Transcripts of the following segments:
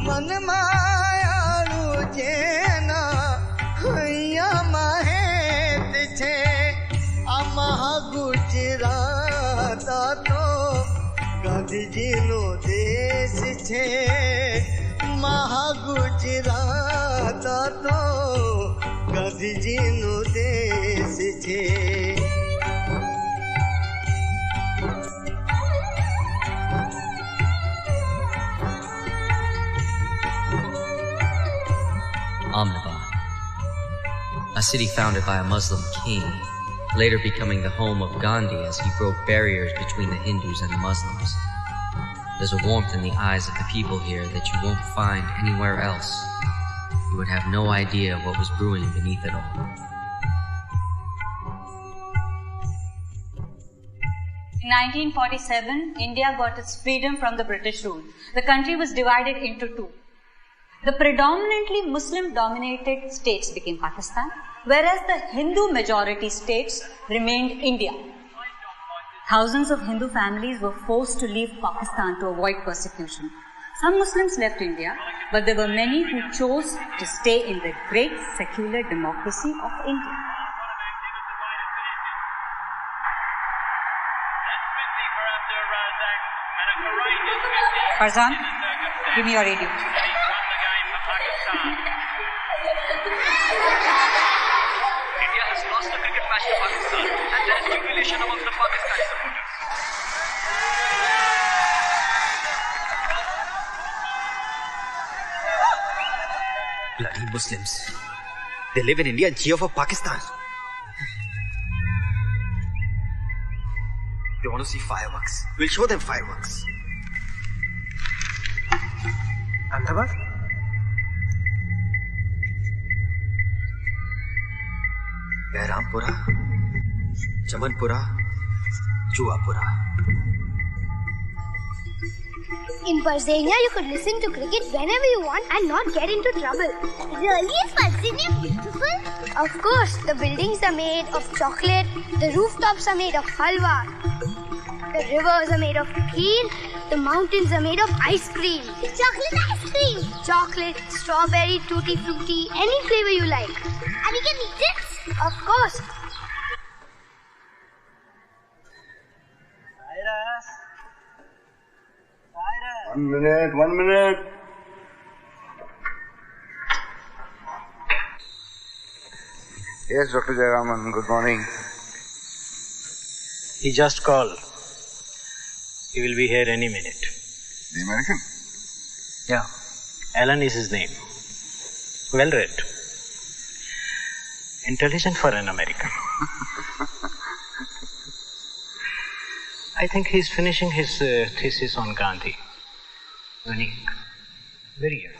मन मायालु जेना हैया महेत छे आमहा गुजरात तो गांधीजी नो देश छे महा गुजरात तो गांधीजी नो देश छे Ahmedabad, a city founded by a Muslim king, later becoming the home of Gandhi as he broke barriers between the Hindus and the Muslims. There's a warmth in the eyes of the people here that you won't find anywhere else. You would have no idea what was brewing beneath it all. In 1947, India got its freedom from the British rule. The country was divided into two. The predominantly Muslim-dominated states became Pakistan, whereas the Hindu-majority states remained India. Thousands of Hindu families were forced to leave Pakistan to avoid persecution. Some Muslims left India, but there were many who chose to stay in the great secular democracy of India. Farzan, give me your radio. India has lost the cricket match to Pakistan and there is jubilation among the Pakistani supporters. Bloody Muslims. They live in India and cheer for Pakistan. They want to see fireworks. We'll show them fireworks. Ahmedabad? Behrampura, Chamanpura, Juapura. In Parzania, you could listen to cricket whenever you want and not get into trouble. Really? Is Parzania beautiful? Of course, the buildings are made of chocolate, the rooftops are made of halwa, the rivers are made of kheer, the mountains are made of ice cream. Chocolate ice cream? Chocolate, strawberry, tutti frutti, any flavor you like. And we can eat it? Of course. Cyrus. 1 minute, 1 minute. Yes, Dr. Jayaraman, good morning. He just called. He will be here any minute. The American? Yeah. Alan is his name. Well read. Intelligent for an American. I think he's finishing his thesis on Gandhi. Unique. Very young.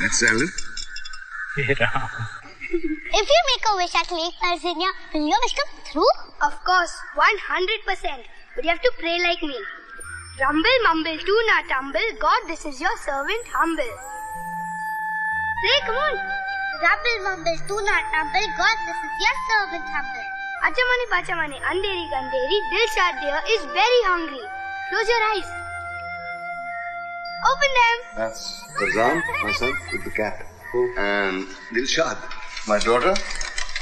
That's Alan. Yeah. If you make a wish at Lake Parzania, will your wish come true? Of course, 100%. But you have to pray like me. Rumble, mumble, do not tumble. God, this is your servant humble. Pray, come on. Rumble, mumble, do not tumble. God, this is your servant humble. Achamani, pachamani, andheri, gandheri. Dilshad dear is very hungry. Close your eyes. Open them. That's Farzan, my son, with the cat. And Dilshad, my daughter,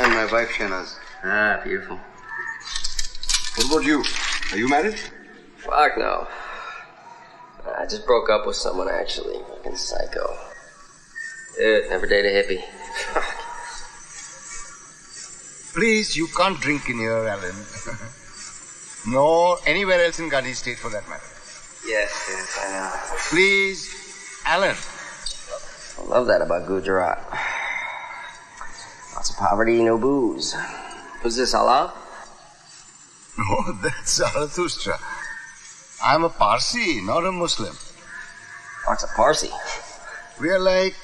and my wife Shahnaz. Ah, beautiful. What about you? Are you married? Fuck no. I just broke up with someone, actually. Fucking psycho. Dude, never dated a hippie. Please, you can't drink in here, Alan. Nor anywhere else in Gandhi State for that matter. Yes, I know. Please, Alan. I love that about Gujarat. Lots of poverty, no booze. Who's this, Allah? No, that's Zarathustra. I'm a Parsi, not a Muslim. What's a Parsi? We are like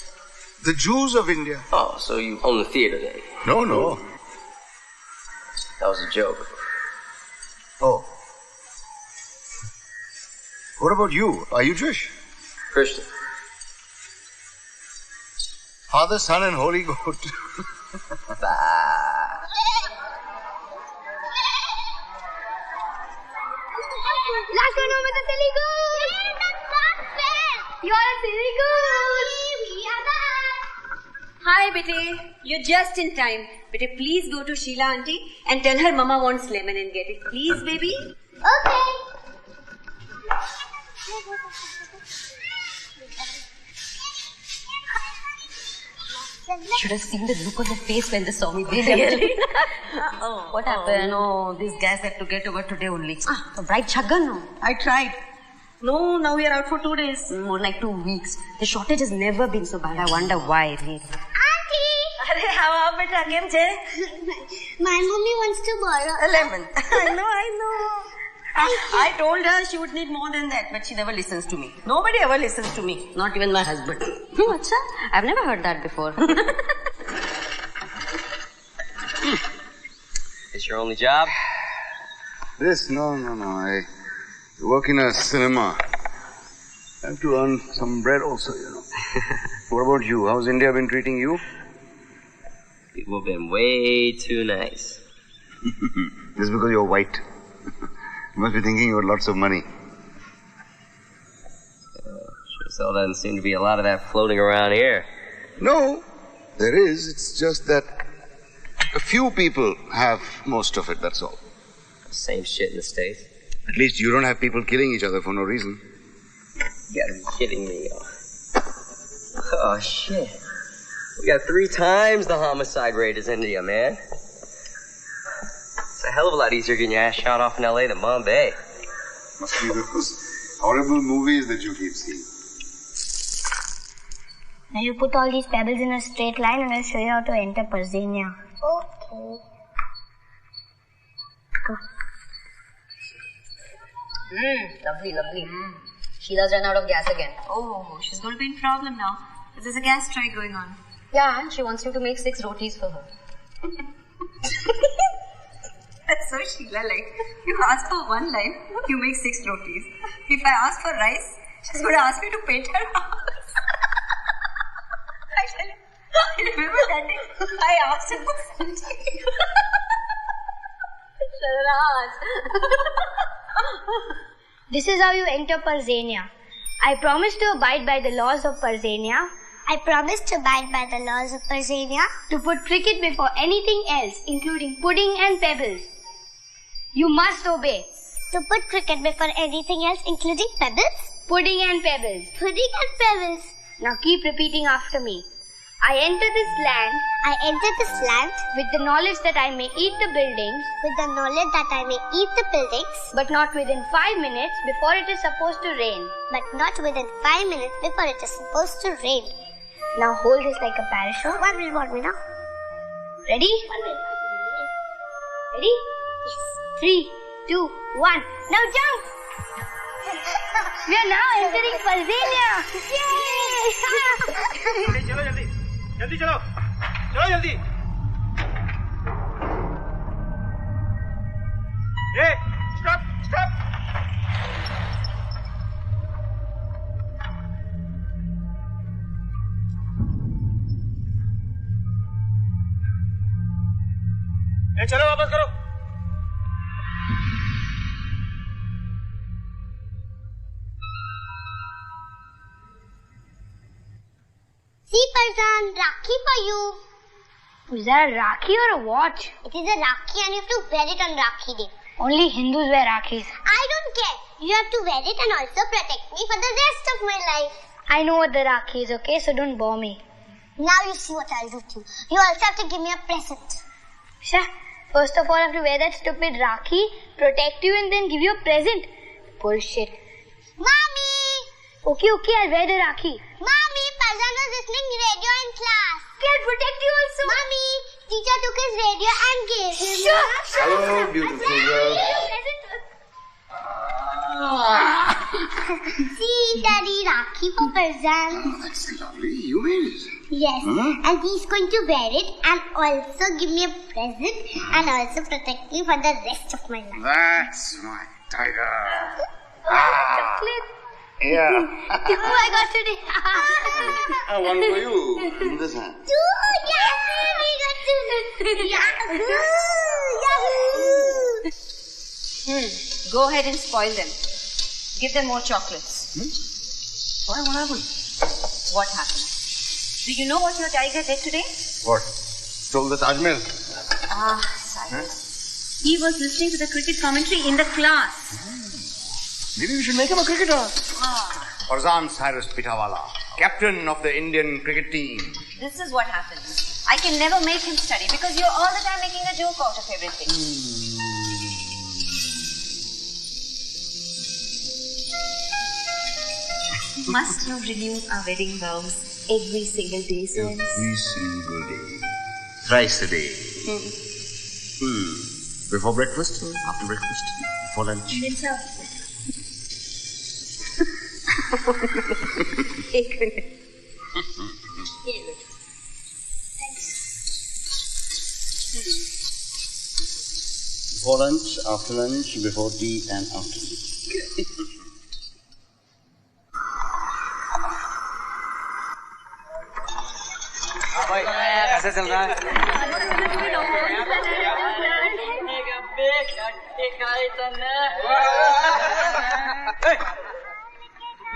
the Jews of India. Oh, so you own the theater then? No, no. That was a joke. Oh. What about you? Are you Jewish? Christian. Father, Son and Holy Goat. dono mein to silly goose. That's not fair. You're a silly goose. We are back. Hi, Bete. You're just in time. Bete, please go to Sheila auntie and tell her Mama wants lemon and get it. Please, baby. Okay. Should have seen the look on their face when they saw me. Really? What happened? No, these guys have to get over today only. A bright chaggan, no? I tried. No, now we are out for 2 days. More like 2 weeks. The shortage has never been so bad. I wonder why, really. Auntie! Arey, how beta kem che? My mommy wants to borrow A lemon. I know. I told her she would need more than that, but she never listens to me. Nobody ever listens to me, not even my husband. Acha? I've never heard that before. It's your only job? This? No. I work in a cinema. I have to earn some bread also, you know. What about you? How's India been treating you? People have been way too nice. Just because you're white. You must be thinking you got lots of money. Sure still doesn't seem to be a lot of that floating around here. No, there is. It's just that a few people have most of it, that's all. Same shit in the States. At least you don't have people killing each other for no reason. You gotta be kidding me. Oh, shit. We got 3 times the homicide rate as India, man. It's a hell of a lot easier getting your ass shot off in L.A. than Bombay. Must be those horrible movies that you keep seeing. Now you put all these pebbles in a straight line and I'll show you how to enter Parzania. Okay. Go. Lovely. Sheila's run out of gas again. Oh, she's going to be in problem now. There's a gas strike going on. Yeah, and she wants you to make 6 rotis for her. That's so Sheila-like. You ask for one life, you make 6 rotis. If I ask for rice, she's going to ask me to paint her house. I tell you, I remember that day I asked him for something. This is how you enter Parzania. I promise to abide by the laws of Parzania. I promise to abide by the laws of Parzania. To put cricket before anything else, including pudding and pebbles. You must obey. To put cricket before anything else, including pebbles. Pudding and pebbles. Pudding and pebbles. Now keep repeating after me. I enter this land. I enter this land With the knowledge that I may eat the buildings. with the knowledge that I may eat the buildings, But not within 5 minutes before it is supposed to rain. but not within 5 minutes before it is supposed to rain. Now hold this like a parachute. 1 minute, 1 minute. Ready? Ready? Yes. 3, 2, 1. Now jump! We are now entering Parzania. Yay! जल्दी चलो जल्दी ए stop ए चलो वापस करो See, Parzan, Rakhi for you. Is that a Rakhi or a watch? It is a Rakhi and you have to wear it on Rakhi Day. Only Hindus wear Rakhis. I don't care. You have to wear it and also protect me for the rest of my life. I know what the Rakhi is, okay? So don't bore me. Now you see what I'll do to you. You also have to give me a present. Sha, first of all, I have to wear that stupid Rakhi, protect you, and then give you a present. Bullshit. Mommy! Okay, I'll wear the Rakhi. Mommy, Parzan was listening radio in class. I'll protect you also. Mommy, teacher took his radio and gave him. Hello, beautiful girl. See, Daddy, Rakhi for Parzan. Oh, that's lovely. You made it. Yes, Huh? and he's going to wear it and also give me a present and also protect me for the rest of my life. That's my tiger. Chocolate. Yeah. Oh, I got today. One for you. In this hand. Two, Yahoo! We got two. Yahoo! Yahoo! Go ahead and spoil them. Give them more chocolates. Why? What happened? What happened? Do you know what your tiger did today? What? Stole the Taj Mahal? Cyrus. He was listening to the cricket commentary in the class. Maybe we should make him a cricketer. Parzan Cyrus Pitawala, captain of the Indian cricket team. This is what happens. I can never make him study because you're all the time making a joke out of everything. Must you renew our wedding vows every single day, Cyrus? Every single day. Thrice a day. Before breakfast, after breakfast, before lunch. And it's after. एक minute Before lunch, after lunch, before tea and after tea. कैसा चल रहा है?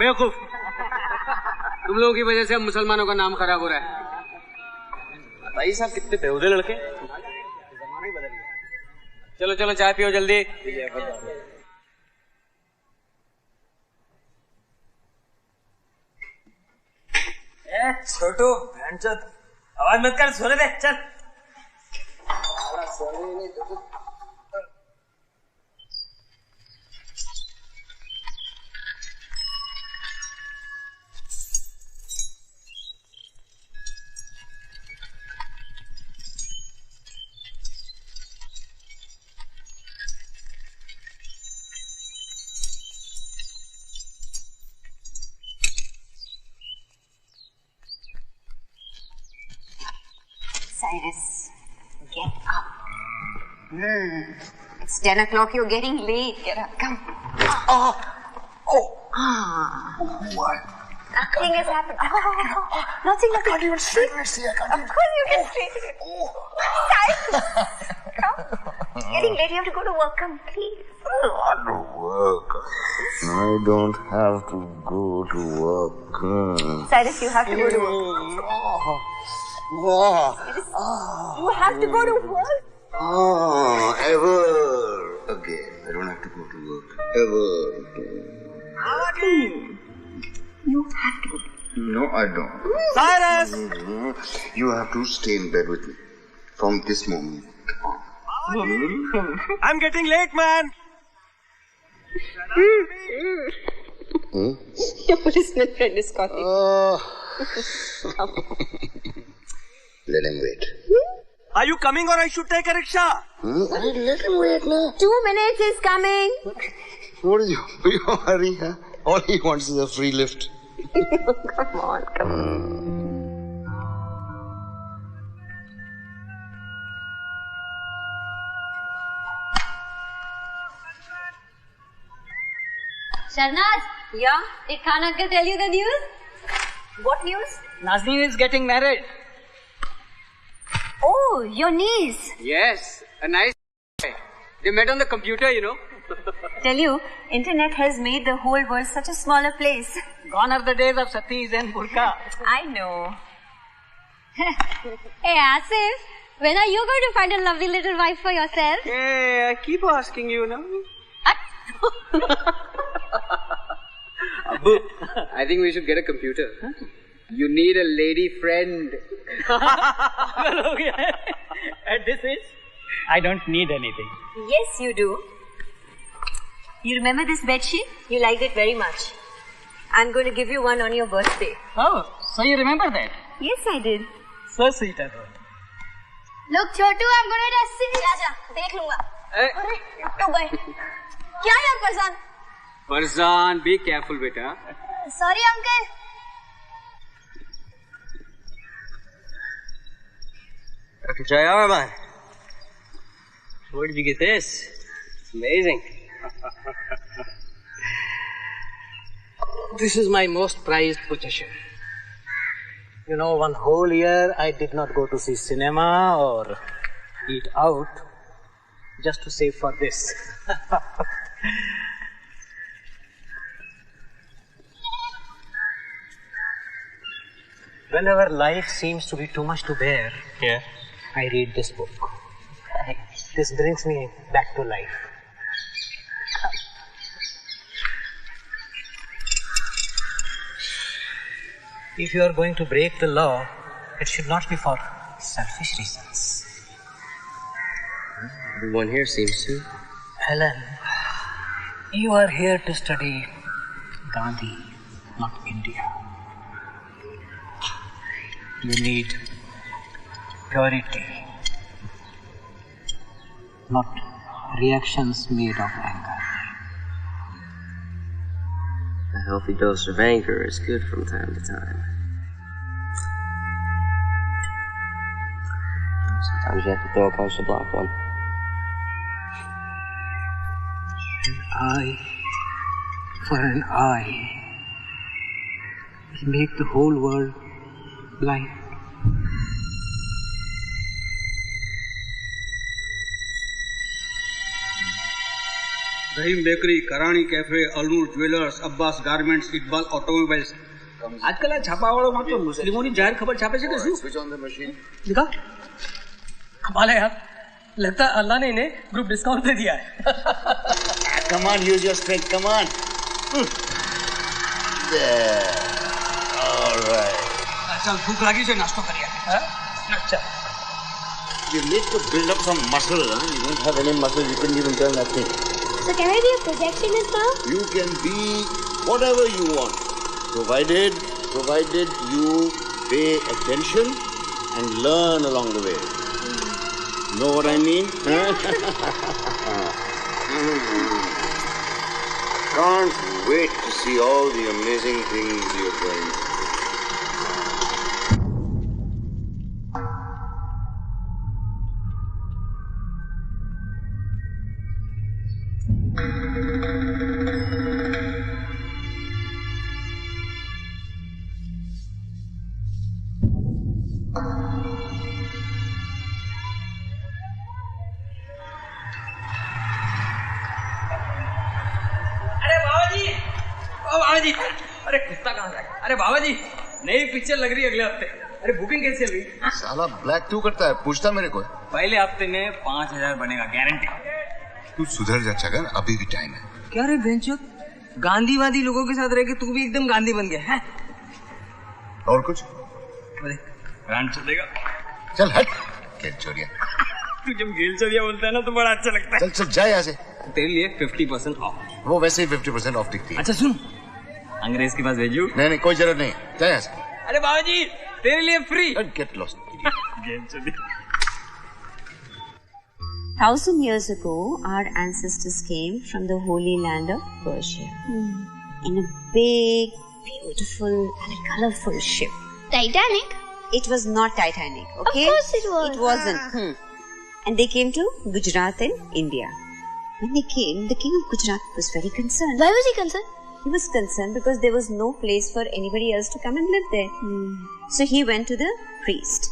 बेवकूफ, तुम लोगों की वजह से अब मुसलमानों का नाम खराब हो रहा है। बताइए साहब, कितने बेहुदे लड़के। जमाना ही बदल गया। चलो चलो चाय पियो जल्दी। छोटू, आवाज मत कर, सोने दे, चल। Cyrus, get up. It's 10 o'clock. You're getting late. Get up. Come. What? Nothing has happened. Nothing. I can't even see. I can't Of course you can see. Cyrus, come. Getting late. You have to go to work. Come, please. Not to work. I don't have to go to work. Cyrus, you have to go to work. You have to go to work. Ever again. I don't have to go to work. Ever again. You have to. No, I don't. Cyrus! You have to stay in bed with me from this moment on. I'm getting late, man. Your policeman friend is calling. Let him wait. Are you coming or I should take a rickshaw? Let him wait now. 2 minutes, he's coming. What is your hurry, huh? All he wants is a free lift. Come on. Sharnaz, Yeah? did Khan uncle tell you the news? What news? Nazneen is getting married. Oh, your niece. Yes, a nice. They met on the computer, you know. Tell you, internet has made the whole world such a smaller place. Gone are the days of satis and burqa. I know. Hey Asif, when are you going to find a lovely little wife for yourself? Hey, I keep asking you now. Abu, I think we should get a computer. You need a lady friend. At this age, I don't need anything. Yes, you do. You remember this bedsheet? You liked it very much. I'm going to give you one on your birthday. Oh, so you remember that? Yes, I did. So sweet of her. Look, Chotu, I'm going to test it. आजा, देख लूँगा. अरे, तो गए. क्या यार Parjan? Farzan, be careful, beta. Sorry, uncle. Dr. Jayarman, where did you get this? It's amazing. This is my most prized possession. You know, one whole year I did not go to see cinema or eat out just to save for this. Whenever life seems to be too much to bear, I read this book. This brings me back to life. If you are going to break the law, it should not be for selfish reasons. Everyone here seems to. Helen, you are here to study Gandhi, not India. You need purity, not reactions made of anger. A healthy dose of anger is good from time to time. Sometimes you have to throw a punch to block one. An eye for an eye will make the whole world blind. Rahim bakery, Karani cafe, Alnoor jewellers, Abbas garments, Iqbal automobiles. આજકાલ આ છાપાવાળો માત્ર મુસ્લિમોની જાહેર ખબર છાપે છે કે શું? Switch on the machine. दिखा कमाल है यार. लगता है अल्लाह ने इन्हें ग्रुप डिस्काउंट दे दिया है. Come on, use your strength. Come on. There. All right. चल भूख लगी से नाश्ता करिए. अच्छा. You need to build up some muscle. Huh? You don't have any muscle. You couldn't even turn that thing. So can I be a projectionist now? You can be whatever you want, provided you pay attention and learn along the way. Know what I mean? Can't wait to see all the amazing things you're going to do. अरे कुत्ता कहाँ जाएगा? अरे बाबा जी, नई picture लग रही है अगले हफ्ते. अरे बुकिंग कैसे चल रही? साला ब्लैक क्यों करता है? पूछता मेरे को. पहले हफ्ते में 5,000 बनेगा, गारंटी. तू सुधर जा छगन, अभी भी टाइम है. क्या रे बेंचोद, गांधीवादी लोगों के साथ रह के तू भी एकदम गांधी बन गया है? और कुछ? रान चलेगा. चल हट खेल चोरिया. तू जब गेल चोरिया बोलता है ना तो बड़ा अच्छा लगता है. चल जा यहाँ से. तेरे लिए 50% ऑफ. वो वैसे ही 50% ऑफ दिखती है. अच्छा सुन, अंग्रेज के पास भेजू? नहीं कोई जरूरत नहीं. जा यहाँ से. अरे बाबा जी, तेरे लिए फ्री. Get lost. गेल चोरिया. 1,000 years ago, our ancestors came from the holy land of Persia in a big, beautiful, and colorful ship. Titanic? It was not Titanic, okay? Of course it was. It wasn't. And they came to Gujarat in India. When they came, the king of Gujarat was very concerned. Why was he concerned? He was concerned because there was no place for anybody else to come and live there. So he went to the priest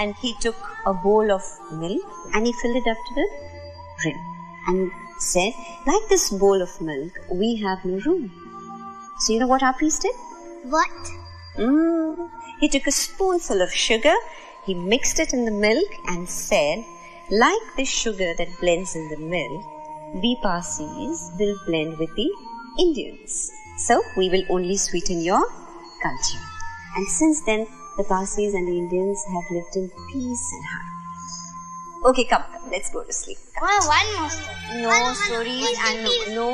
and he took a bowl of milk and he filled it up to the rim and said, like this bowl of milk, we have no room. So you know what our priest did? What? He took a spoonful of sugar, he mixed it in the milk and said, like the sugar that blends in the milk, we Parsis will blend with the Indians. So we will only sweeten your culture. And since then, the Parsis and the Indians have lived in peace and harmony. Okay, come, let's go to sleep. One more story. No stories and no.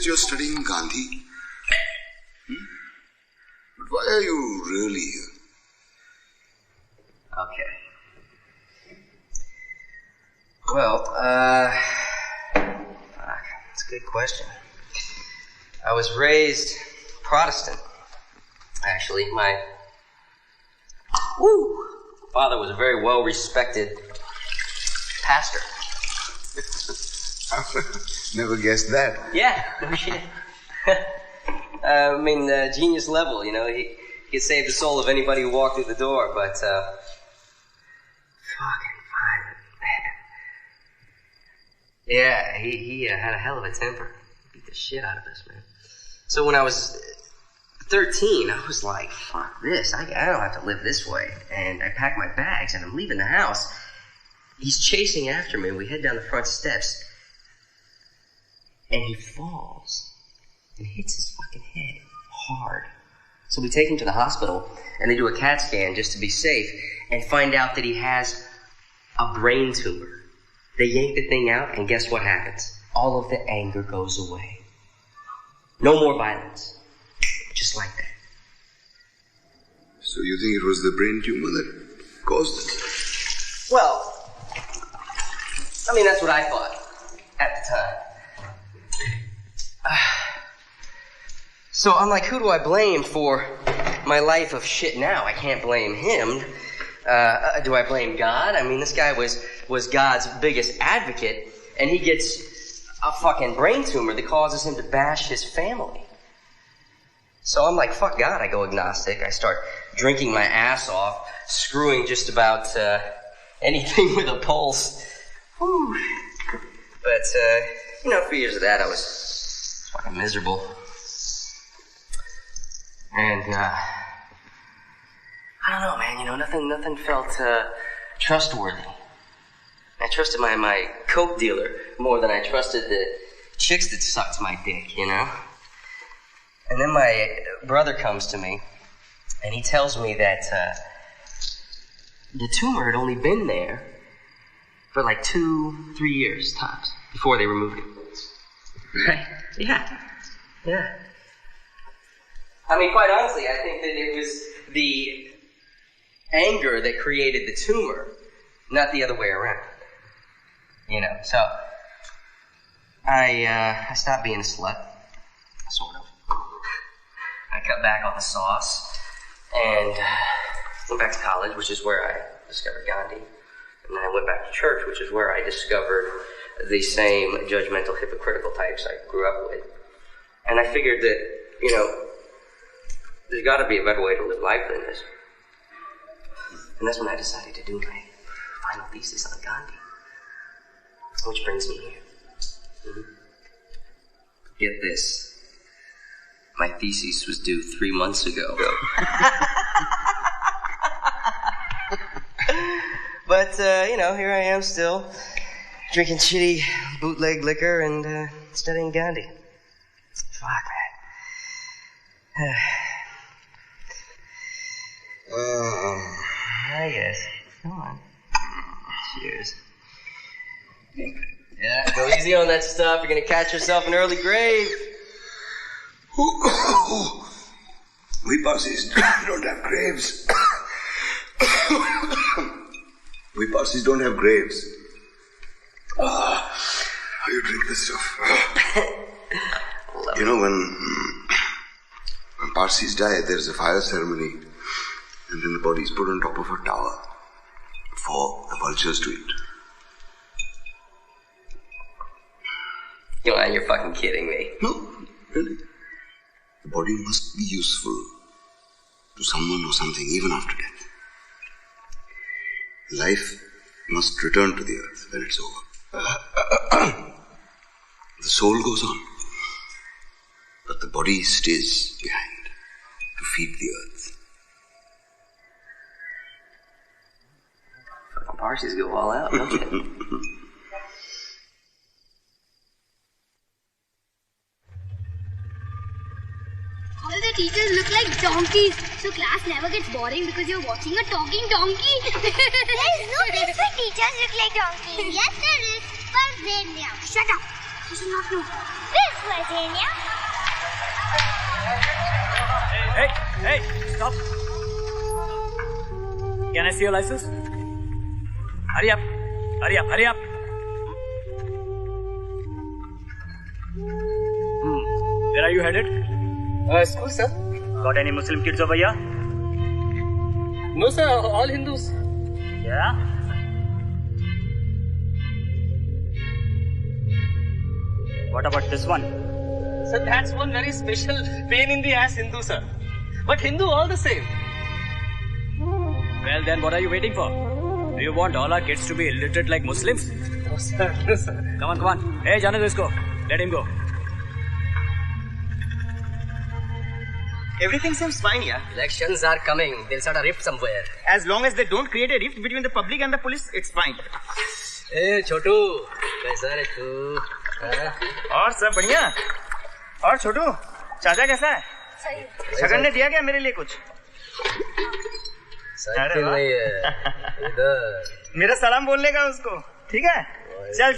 that you're studying Gandhi. But why are you really here? Okay. Well, that's a good question. I was raised Protestant. Actually, my father was a very well-respected pastor. Never guessed that. Yeah, no shit. Genius level, you know. He could save the soul of anybody who walked through the door, but, fucking violent. Yeah, he had a hell of a temper. Beat the shit out of us, man. So when I was 13, I was like, fuck this. I don't have to live this way. And I packed my bags and I'm leaving the house. He's chasing after me. We head down the front steps. And he falls and hits his fucking head hard. So we take him to the hospital and they do a CAT scan just to be safe and find out that he has a brain tumor. They yank the thing out and guess what happens? All of the anger goes away. No more violence. Just like that. So you think it was the brain tumor that caused it? Well, that's what I thought at the time. So I'm like, who do I blame for my life of shit now? I can't blame him. Do I blame God? This guy was God's biggest advocate, and he gets a fucking brain tumor that causes him to bash his family. So I'm like, fuck God. I go agnostic. I start drinking my ass off, screwing just about anything with a pulse. Whew. But, a few years of that, I was fucking miserable. And, I don't know, man, nothing felt trustworthy. I trusted my coke dealer more than I trusted the chicks that sucked my dick, you know? And then my brother comes to me, and he tells me that the tumor had only been there for like 2-3 years tops before they removed it. Right? Yeah. Quite honestly, I think that it was the anger that created the tumor, not the other way around. So I stopped being a slut, sort of. I cut back on the sauce and went back to college, which is where I discovered Gandhi. And then I went back to church, which is where I discovered the same judgmental, hypocritical types I grew up with. And I figured that, there's got to be a better way to live life than this. And that's when I decided to do my final thesis on Gandhi. Which brings me here. Get this. My thesis was due 3 months ago. But, here I am still, drinking shitty bootleg liquor and studying Gandhi. Fuck, man. I guess. Come on. Cheers. Yeah, go easy on that stuff. You're gonna catch yourself an early grave. We Parsis don't have graves. We Parsis don't have graves. You drink this stuff. When Parsis die, there's a fire ceremony, and then the body is put on top of a tower for the vultures to eat. You're fucking kidding me. No, really. The body must be useful to someone or something even after death. Life must return to the earth when it's over. The soul goes on, but the body stays behind to feed the earth. Fucking Parsis go all out, don't they? All the teachers look like donkeys, so class never gets boring because you're watching a talking donkey. There is no place where teachers look like donkeys. Yes, there is. Parzania. Shut up. You should not know. Where's Parzania? Hey, stop. Can I see your license? Hurry up. Where are you headed? School, sir. Got any Muslim kids over here? No, sir. All Hindus. Yeah? What about this one? Sir, that's one very special pain in the ass Hindu, sir. But Hindu all the same. Well, then what are you waiting for? Do you want all our kids to be illiterate like Muslims? No, sir. No, sir. Come on. Hey, Jana Disko. Let him go. Everything seems fine, yeah. Elections are coming. They'll start a rift somewhere. As long as they don't create a rift between the public and the police, it's fine. Hey, Chotu. कैसा है तू? और सब बढ़िया? और छोटू, चाचा कैसा है? सही. शगन ने दिया क्या मेरे लिए कुछ? साइकिल नहीं है. इधर. मेरा सलाम बोलने का उसको. ठीक है? चल.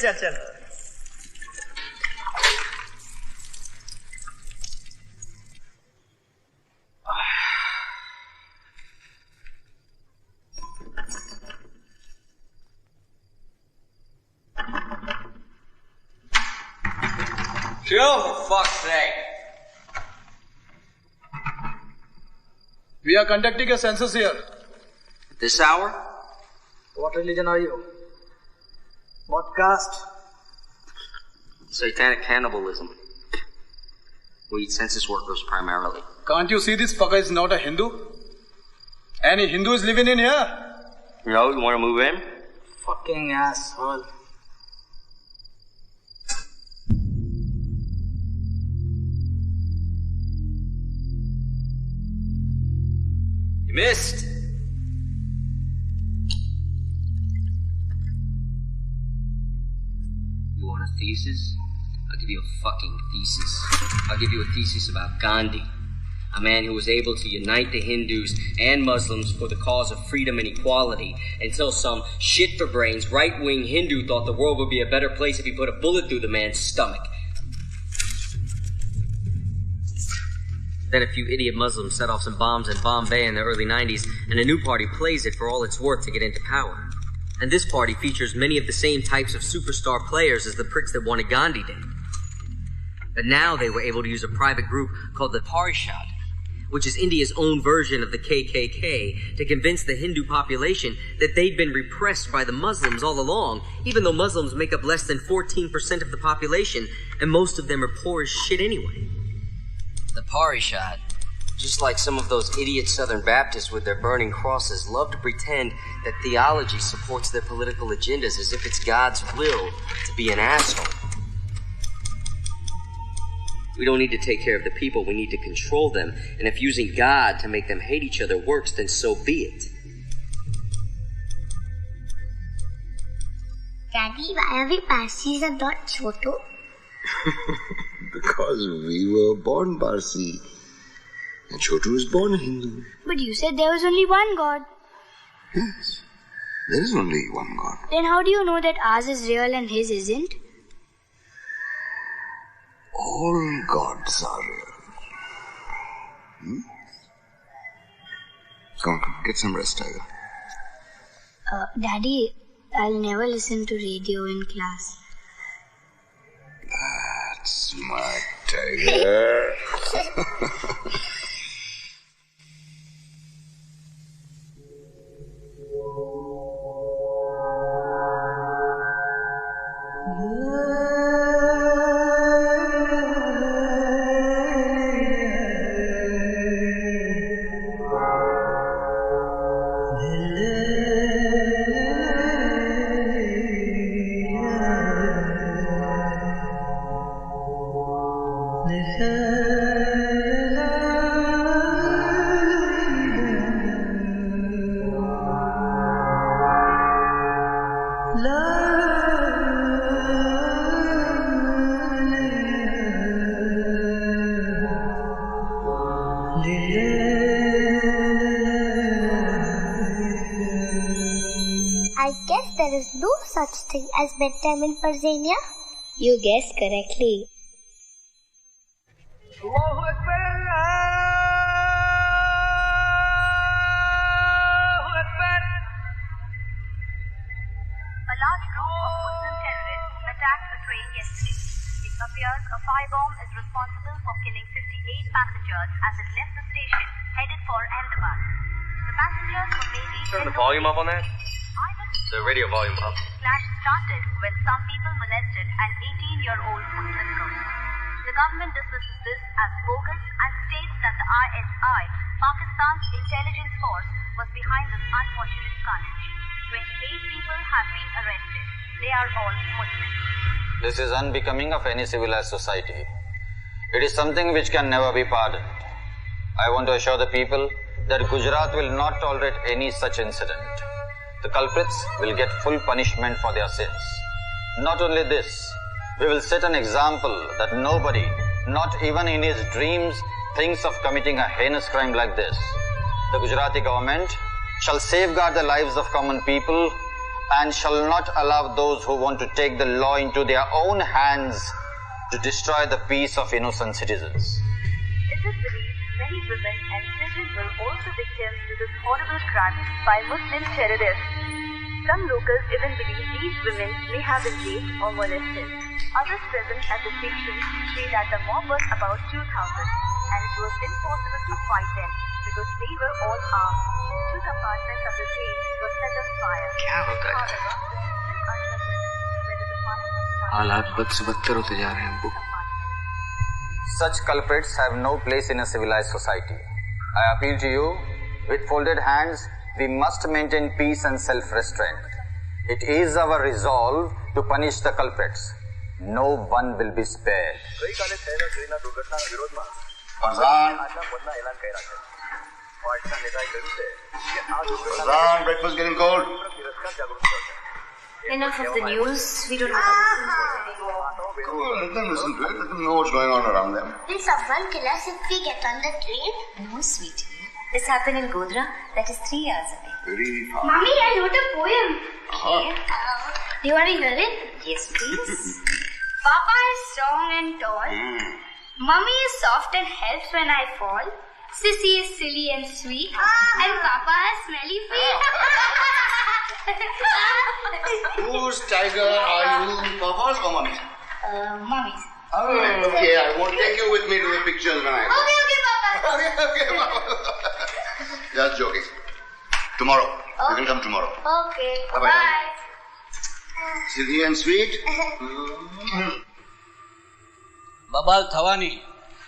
Chill, for fuck's sake. We are conducting a census here. This hour? What religion are you? What caste? Satanic cannibalism. We eat census workers primarily. Can't you see this fucker is not a Hindu? Any Hindu is living in here? No, you want to move in? Fucking asshole. You missed. You want a thesis? I'll give you a fucking thesis. I'll give you a thesis about Gandhi, a man who was able to unite the Hindus and Muslims for the cause of freedom and equality until some shit-for-brains right-wing Hindu thought the world would be a better place if he put a bullet through the man's stomach. Then a few idiot Muslims set off some bombs in Bombay in the early 90s, and a new party plays it for all it's worth to get into power. And this party features many of the same types of superstar players as the pricks that wanted Gandhi dead. But now they were able to use a private group called the Parzania, which is India's own version of the KKK, to convince the Hindu population that they'd been repressed by the Muslims all along, even though Muslims make up less than 14% of the population, and most of them are poor as shit anyway. The Parzania, just like some of those idiot Southern Baptists with their burning crosses, love to pretend that theology supports their political agendas as if it's God's will to be an asshole. We don't need to take care of the people, we need to control them. And if using God to make them hate each other works, then so be it. Daddy, why are we Parsis and not Chotu? Because we were born Parsi. And Chotu was born a Hindu. But you said there was only one God. Yes. There is only one God. Then how do you know that ours is real and his isn't? All gods are real. Come, get some rest, Tiger. Daddy, I'll never listen to radio in class. That's my Tiger. I guess there is no such thing as bedtime in Parzania. You guessed correctly. A large group of Muslim terrorists attacked a train yesterday. It appears a firebomb is responsible for killing 58 passengers as it left the station headed for Ahmedabad. The passengers were mainly Turn the volume up on that. The radio volume up. Clash started when some people molested an 18-year-old Muslim girl. The government dismisses this as bogus and states that the ISI, Pakistan's intelligence force, was behind this unfortunate carnage. 28 people have been arrested. They are all Muslims. This is unbecoming of any civilized society. It is something which can never be pardoned. I want to assure the people that Gujarat will not tolerate any such incident. The culprits will get full punishment for their sins. Not only this, we will set an example that nobody, not even in his dreams, thinks of committing a heinous crime like this. The Gujarati government shall safeguard the lives of common people and shall not allow those who want to take the law into their own hands to destroy the peace of innocent citizens. It is believed many women and children were also victims to this horrible crime by Muslim terrorists. Some locals even believe these women may have been raped or molested. Others present at the station say that the mob was about 2,000 and it was impossible to fight them because they were all armed. 2 compartments of the train were set on fire. However, it is still uncertain whether the fire was started. हालात बद से बदतर होते जा रहे हैं अब्बू. Such culprits have no place in a civilized society. I appeal to you, with folded hands, we must maintain peace and self-restraint. It is our resolve to punish the culprits. No one will be spared. Parzan, breakfast getting cold. Enough of the news. We don't have to listen to it anymore. Cool, let them listen to it. Let them know what's going on around them. Will someone kill us if we get on the train? No, sweetie. This happened in Godhra. That is 3 hours away. Very far. Mommy, I wrote a poem. Do you want to hear it? Yes, please. Papa is strong and tall. Mummy is soft and helps when I fall. Sissy is silly and sweet. And Papa has smelly feet. Whose tiger are you, Papa's or Mummy's? Mummy's. Alright, okay, I won't take you with me to the pictures when I go. Okay, Papa. Okay, Papa. Just joking. Tomorrow. You can come tomorrow. Okay, Bye-bye. bye. Silly and sweet. બબાલ થવાની.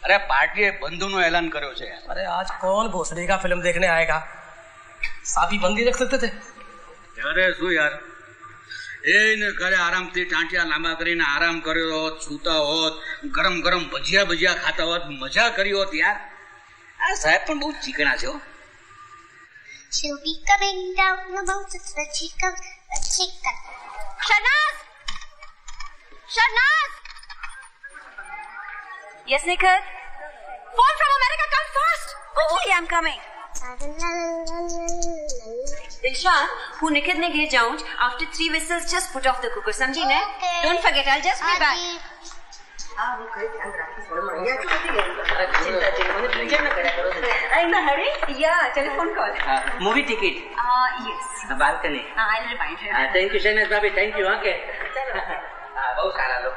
અરે પાર્ટીએ બંધુનું એલાન કર્યો છે. अरे आज कौन भोसड़ी का फिल्म देखने आएगा? साबी बंदी देख सकते थे. અરે શું યાર, એને ઘરે આરામથી ટાંટિયા લાંબા કરીને આરામ કર્યો હોત, સૂતા હોત, ગરમ ગરમ ભજીયા ખાતા હોત, મજા કરી હોત યાર. આ સાહેબ પણ બહુ ચીકણા છે હો. She'll be coming down the mountain, the chicken, the chicken. Shanaz! Shanaz! Yes, Nikhil? Phone from America, come fast! Oh, okay, I'm coming. Dilshan, who Nikhil ने गिर जाऊं, after 3 whistles just put off the cooker, समझी ना? Don't forget, I'll just be back. हाँ वो करे ध्यान रखी थोड़ा मरिया तो नहीं गया चिंता चिंता मैंने पूछा ना करा करो in a hurry yeah telephone call Movie ticket. Yes Balcony. I'll remind her Thank you, Shahnaz Bhabhi. Thank you. Okay. बहुत सारा लोग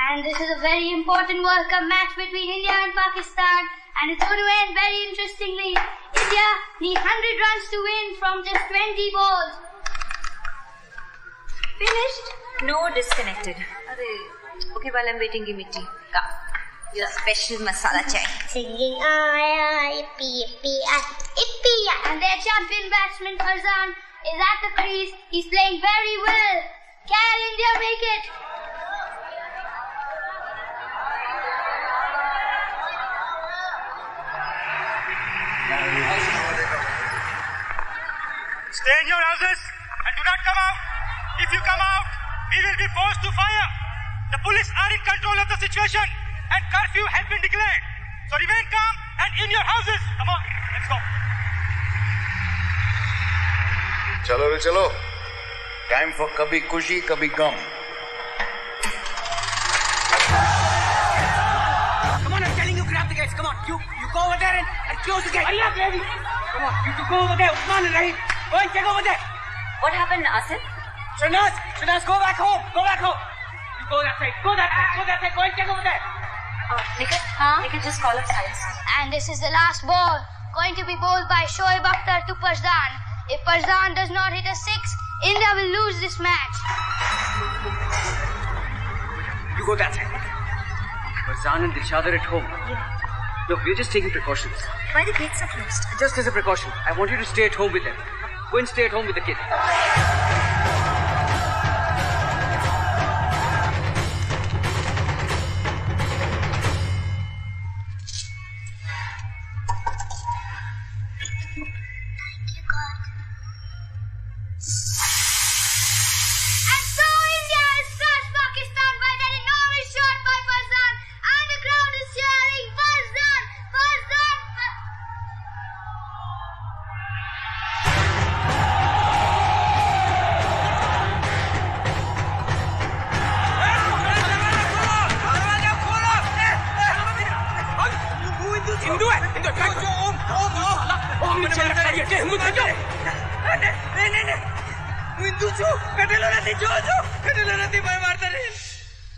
And this is a very important World Cup match between India and Pakistan. And it's going to end very interestingly. India need 100 runs to win from just 20 balls. Finished? No, disconnected. Okay, while I'm waiting, give me tea. Come. Your special masala chai. Singing yippee yippee yippee. And their champion batsman Parzan is at the crease. He's playing very well. Can India make it? Stay in your houses and do not come out. If you come out, we will be forced to fire. The police are in control of the situation and curfew has been declared. So remain calm and in your houses. Come on, let's go. चलो रे चलो. Time for कभी खुशी कभी गम. guys, come on. You go over there and close the gate. Hurry up, lady. Come on, you two go over there. Usman and Rahim, go and check over there. What happened, Asif? Shanaz, go back home. Go back home. You go that side. Go that side. Go and check over there. Nikhil, just call up science. And this is the last ball. Going to be bowled by Shoaib Akhtar to Parzan. If Parzan does not hit a 6, India will lose this match. You go that side. Parzan and Dilshad are at home. Yeah. Look, we're just taking precautions. Why the gates are closed? Just as a precaution. I want you to stay at home with them. Go and stay at home with the kid.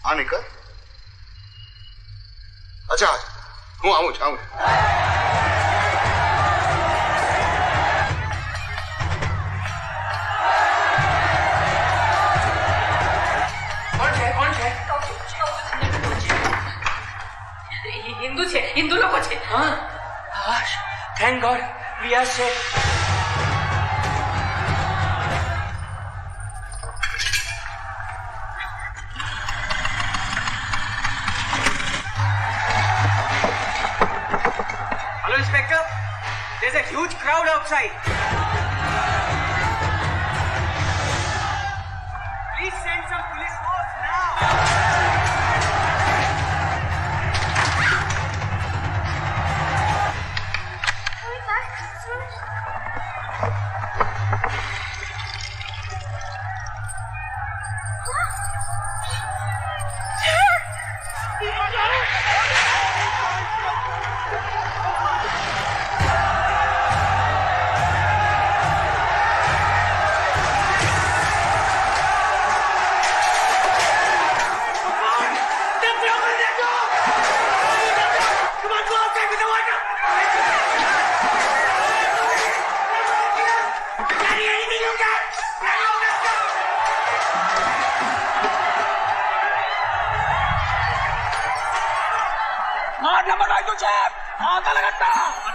हाँ निकल अच्छा हूँ आऊँ कौन है हिंदू लोग छे हाँ thank god we are safe Inspector, there's a huge crowd outside. Please send some police force now.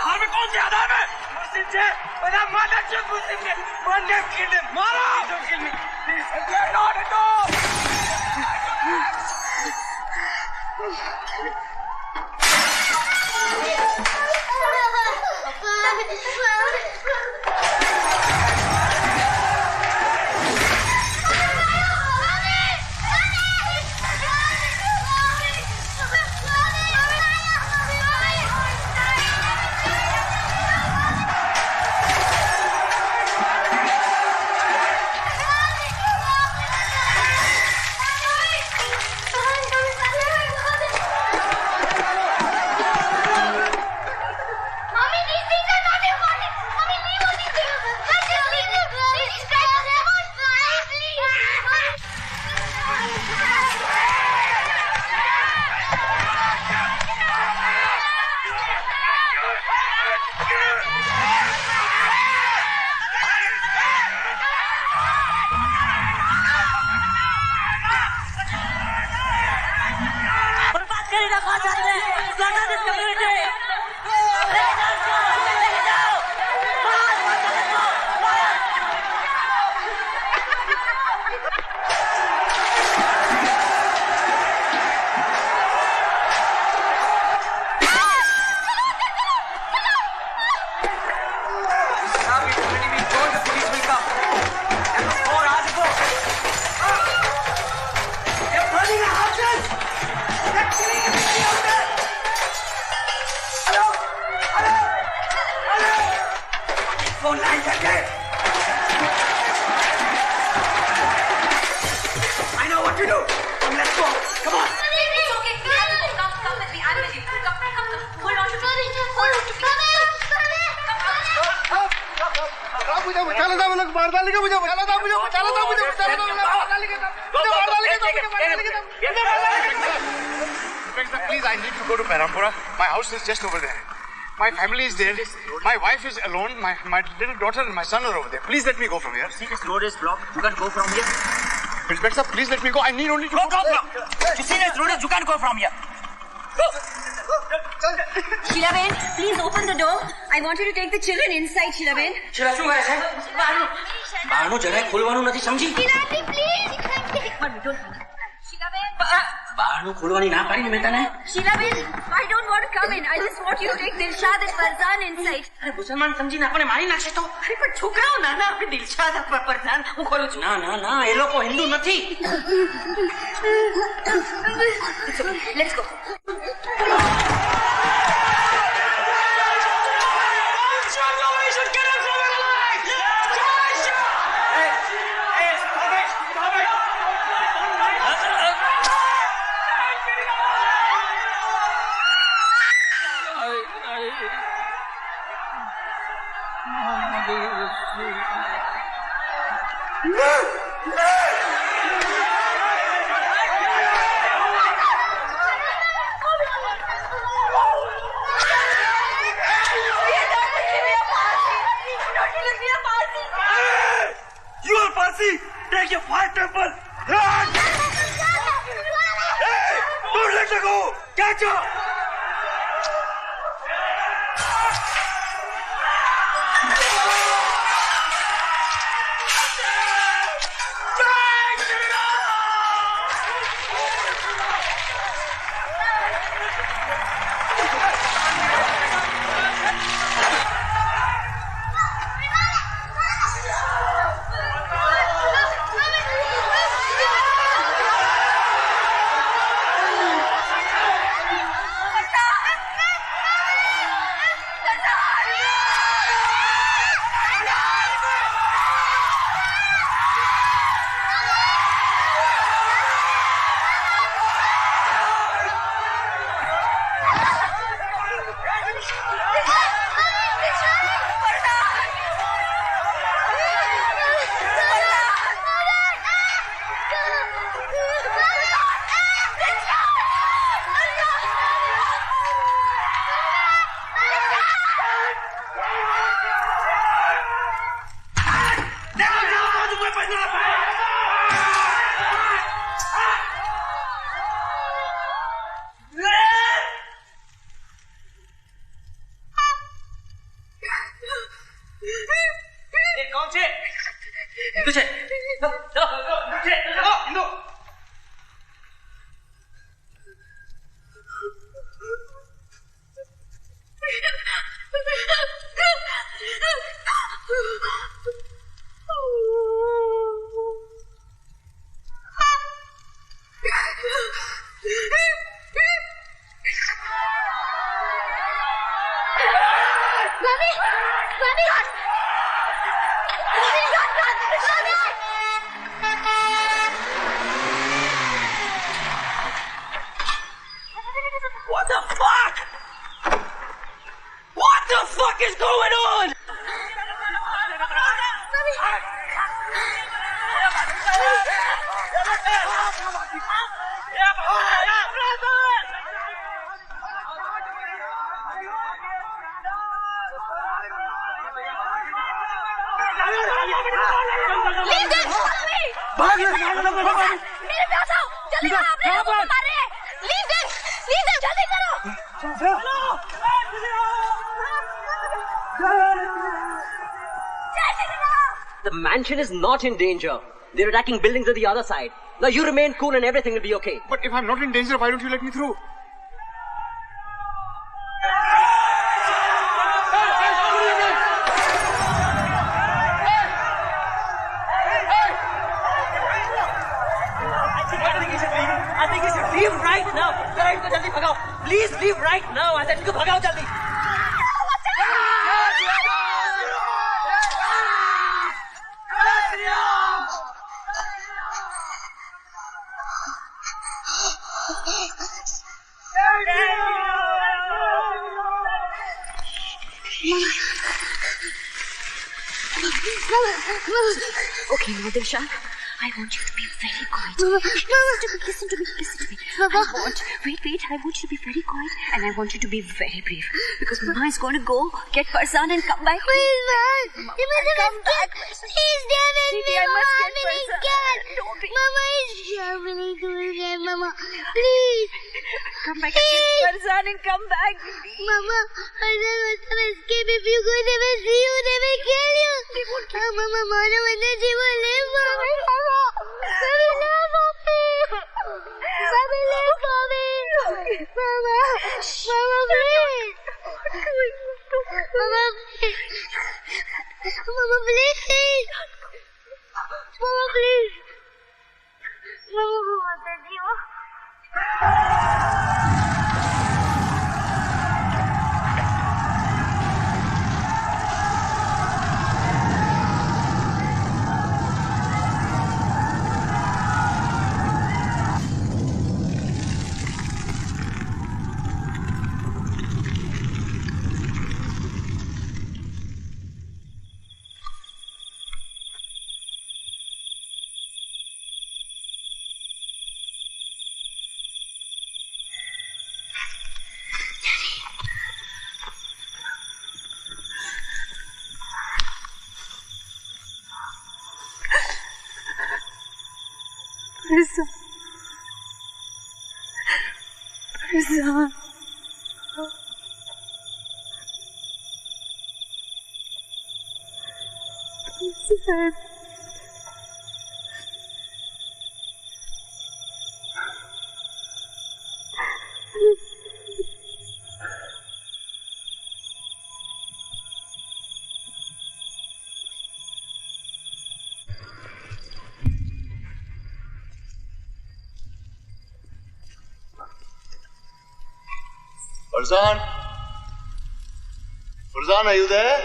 आधार में कौन से आधार में मुस्लिम से बड़ा माता से मुस्लिम ने वन डे किल हिम मारो don't kill me please get out and Hold on. बचाना था मुझे, मार डालेगा मुझे, बचाना था मुझे, बचाना था मुझे, बचाना था मुझे, मार डालेगा था, मुझे मार डालेगा था, मुझे मार डालेगा था। Please, I need to go to Perampura. My house is just over there. My family is there. My wife is alone. My little daughter and my son are over there. Please let me go from here. See, this road is blocked. You can't go from here. Inspector, please let me go. I need only to go. You see, this road is. You can't go from here. Go. Sheila Ben, please open the door. I want you to take the children inside, Sheila Ben. Sheila, શું કરે છે? બહારનું જરાય ખોલવાનું નથી સમજી? Sheila, please. But we don't. Sheila Ben. બહારનું ખોલવાની ના પાડીને મેં તને. Sheila Ben, I don't want to come in. I just want you to take Dilshad and Parzan inside. અરે મુસલમાન સમજીને આપણે મારી નાખશે તો. અરે પણ છોકરાઓ નાના આપણે દિલશાદ Parzan હું ખોલું છું. ના એ લોકો હિન્દુ નથી. Let's go. You are Parsi! Take your fire temple! Hey! Don't let her go! Catch her! What the fuck? What the fuck is going on? Leave them! Follow me! मेरे पास आओ! जल्दी करो! आप लोगों को मार रहे हैं! Leave them! Leave them! जल्दी करो! The mansion is not in danger. They're attacking buildings on the other side. Now you remain cool and everything will be okay. But if I'm not in danger, why don't you let me through? I think you should leave right now. Please leave right now. I said you bhagao jaldi. Mama. Okay, now Dilshan, I want you to be very quiet. Listen to me. Mama. I want you to be very quiet and I want you to be very brave. Because Mama is going to go get Parzan and come back. Please, man. You must come back. Please stay with me, Baby, I Mama. must get I'm Parzan. scared. Don't be. Mama is traveling to again, Mama. Please. Come back and get Parzan and come back, baby. Mama, Parzan must have escaped. If you go, they will see you. They will kill you. Mama, Mano, energy will live for me. Mama, they will live for me. They will live for me. Mama, Mama, please. Mama, please. Mama, please. Mama, please. Mama, thank you. Parzan. Parzan? Parzan, are you there?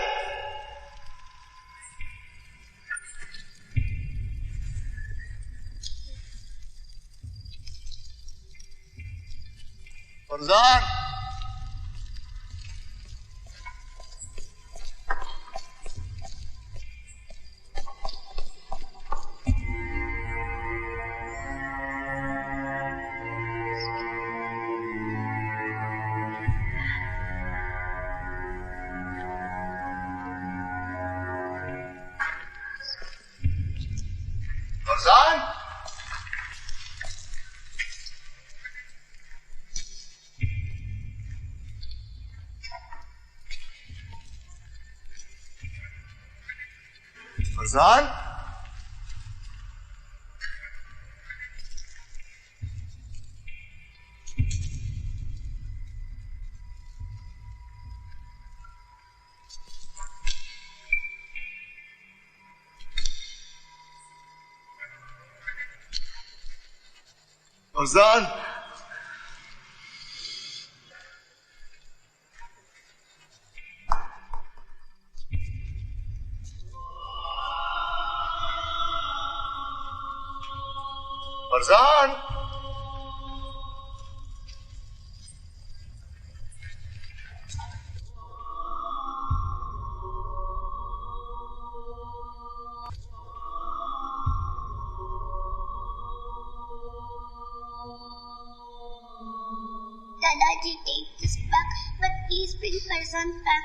Parzan? Parzan? Parzan? Parzan? Parzan? Dadaji, take this back, but please bring Parzan back.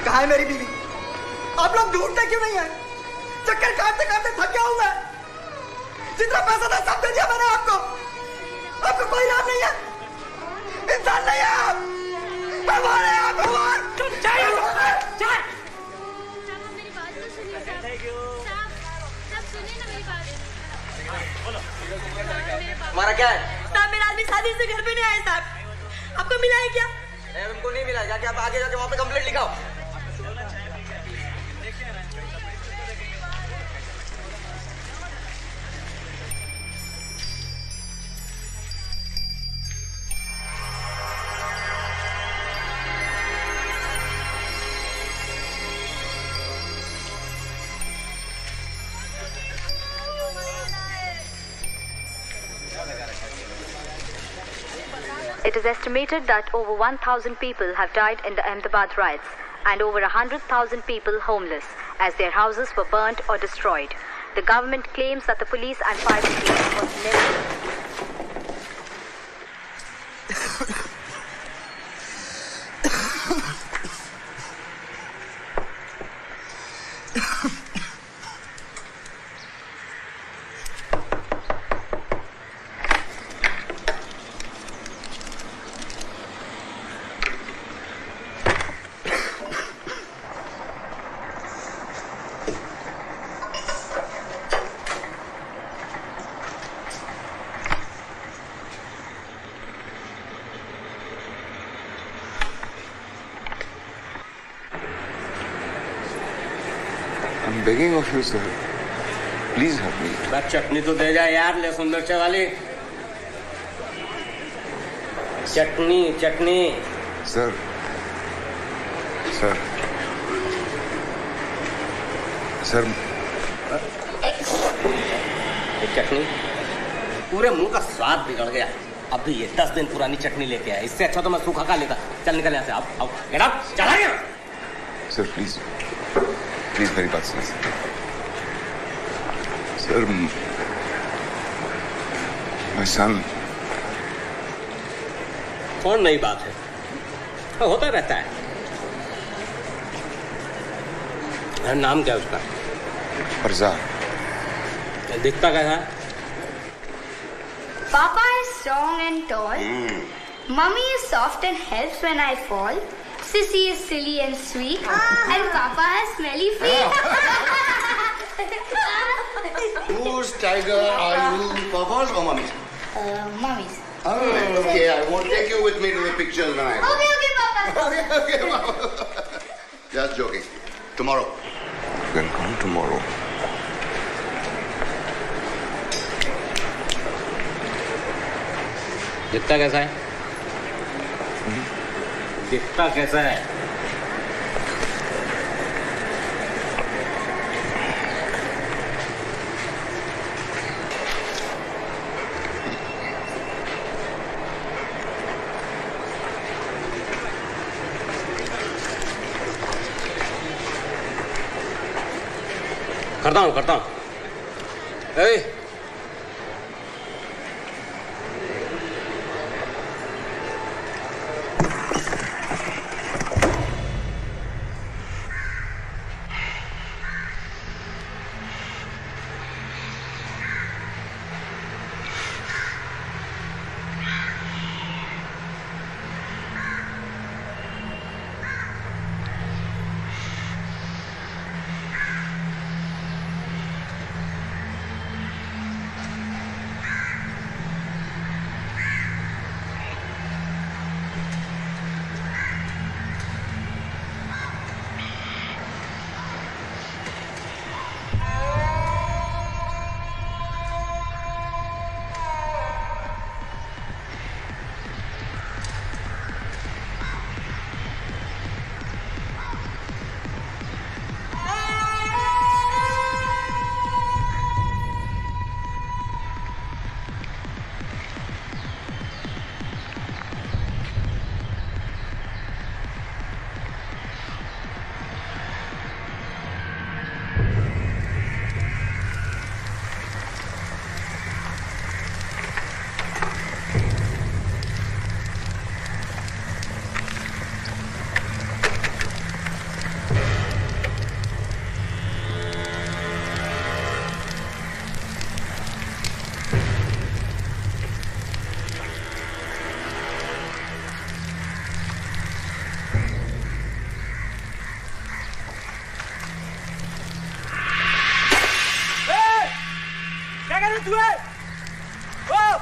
कहाँ है मेरी बीवी? आप लोग ढूंढते क्यों नहीं है? चक्कर काटते काटते थक गया हूं मैं। जितना पैसा था सब दे दिया मैंने आपको। आपको कोई नाम नहीं है, इंसान नहीं है आप। भगवान है आप, भगवान। हमारा क्या है? साहब मेरा आदमी शादी से घर पे नहीं आया साहब। आपको मिला है क्या? हमको नहीं मिला। जाके आप आगे जाके वहाँ पे complaint लिखाओ। It is estimated that over 1,000 people have died in the Ahmedabad riots and over 100,000 people homeless as their houses were burnt or destroyed. The government claims that the police and fire brigade was never... I'm begging of you, sir. Please help me. बस चटनी तो दे जा यार, ले सुंदर चे वाली चटनी चटनी। Sir. Sir. Sir. चटनी पूरे मुंह का स्वाद बिगड़ गया। अभी ये 10 दिन पुरानी चटनी लेके आया। इससे अच्छा तो मैं सूखा खा लेता। चल निकल यहाँ से। आओ आओ गेट आउट। चला गया। Sir, please. Please, मेरी बात सुनिए। Sir, my son. कौन नई बात है? होता रहता है। नाम क्या है उसका? परजा। दिखता कैसा है? Papa is strong and tall. Mummy is soft and helps when I fall. Sissy is silly and sweet. And Papa has smelly feet. Whose tiger are you, Papa's or Mummy's? Mummy's. Okay, I won't take you with me to the pictures when I go. Okay, Papa. Okay, Papa. Just joking. Tomorrow. You can come tomorrow. दिखता कैसा है? दिखता कैसा है? करता हूँ। तुझे? ओ!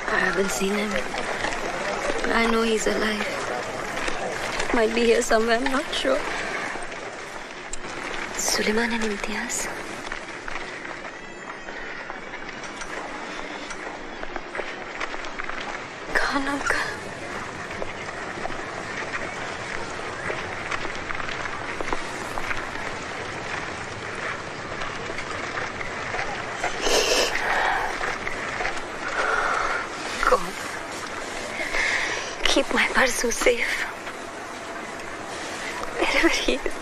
I haven't seen him. But I know he's alive. Might be here somewhere, I'm not sure. Suleiman and Imtiaz. Khan uncle. Keep my Parzu safe. Wherever he is.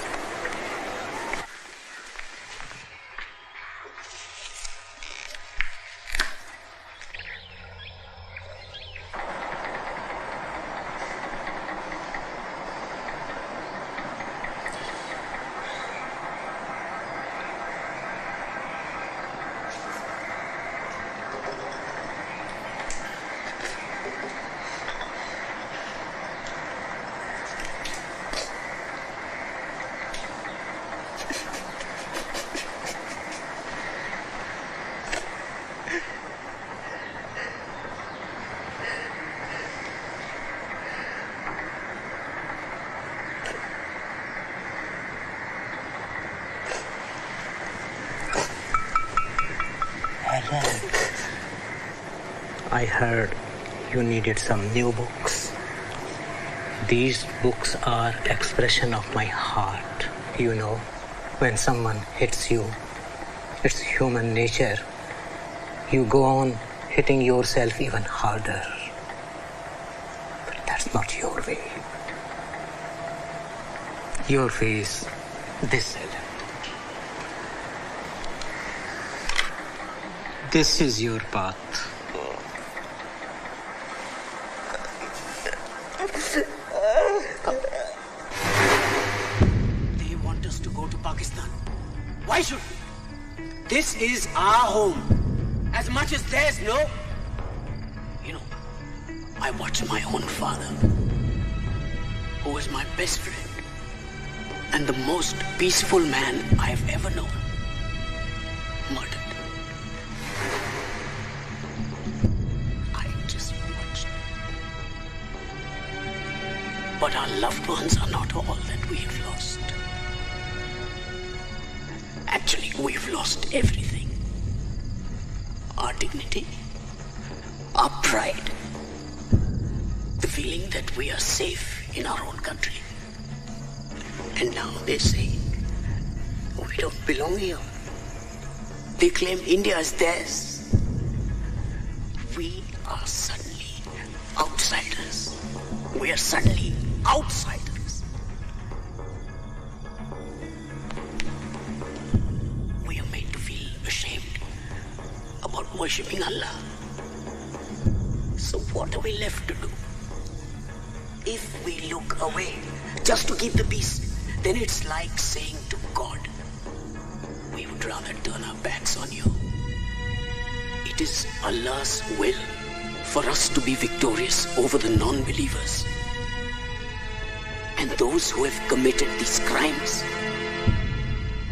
I heard you needed some new books. These books are expression of my heart. You know, when someone hits you, it's human nature. You go on hitting yourself even harder. But that's not your way. Your way is this. This is your path. They want us to go to Pakistan. Why should we? This is our home. As much as theirs, no? You know, I watched my own father, who was my best friend and the most peaceful man I have ever known, murdered. But our loved ones are not all that we have lost. Actually, we've lost everything. Our dignity, our pride, the feeling that we are safe in our own country. And now they say, we don't belong here. They claim India is theirs. We are suddenly outsiders. We are suddenly outsiders. We are made to feel ashamed about worshipping Allah. So what are we left to do? If we look away just to keep the peace, then it's like saying to God, we would rather turn our backs on you. It is Allah's will for us to be victorious over the non-believers. And those who have committed these crimes.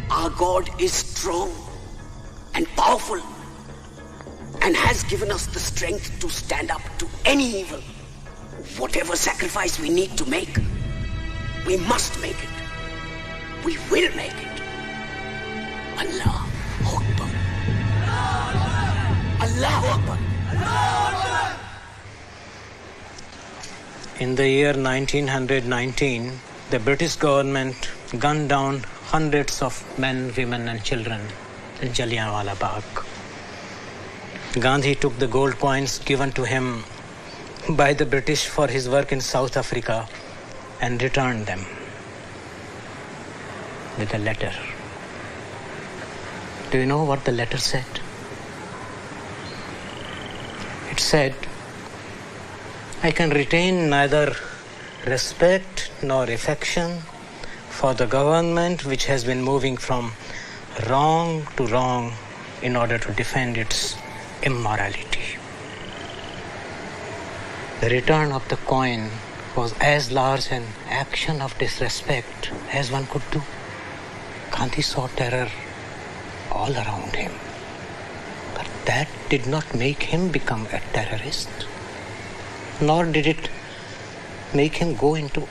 Our God is strong and powerful and has given us the strength to stand up to any evil. Whatever sacrifice we need to make, we must make it. We will make it. Allah Akbar. Allah Akbar. In the year 1919, the British government gunned down hundreds of men, women and children in Jallianwala Bagh. Gandhi took the gold coins given to him by the British for his work in South Africa and returned them with a letter. Do you know what the letter said? It said, I can retain neither respect nor affection for the government which has been moving from wrong to wrong in order to defend its immorality. The return of the coin was as large an action of disrespect as one could do. Gandhi saw terror all around him. But that did not make him become a terrorist, nor did it make him go into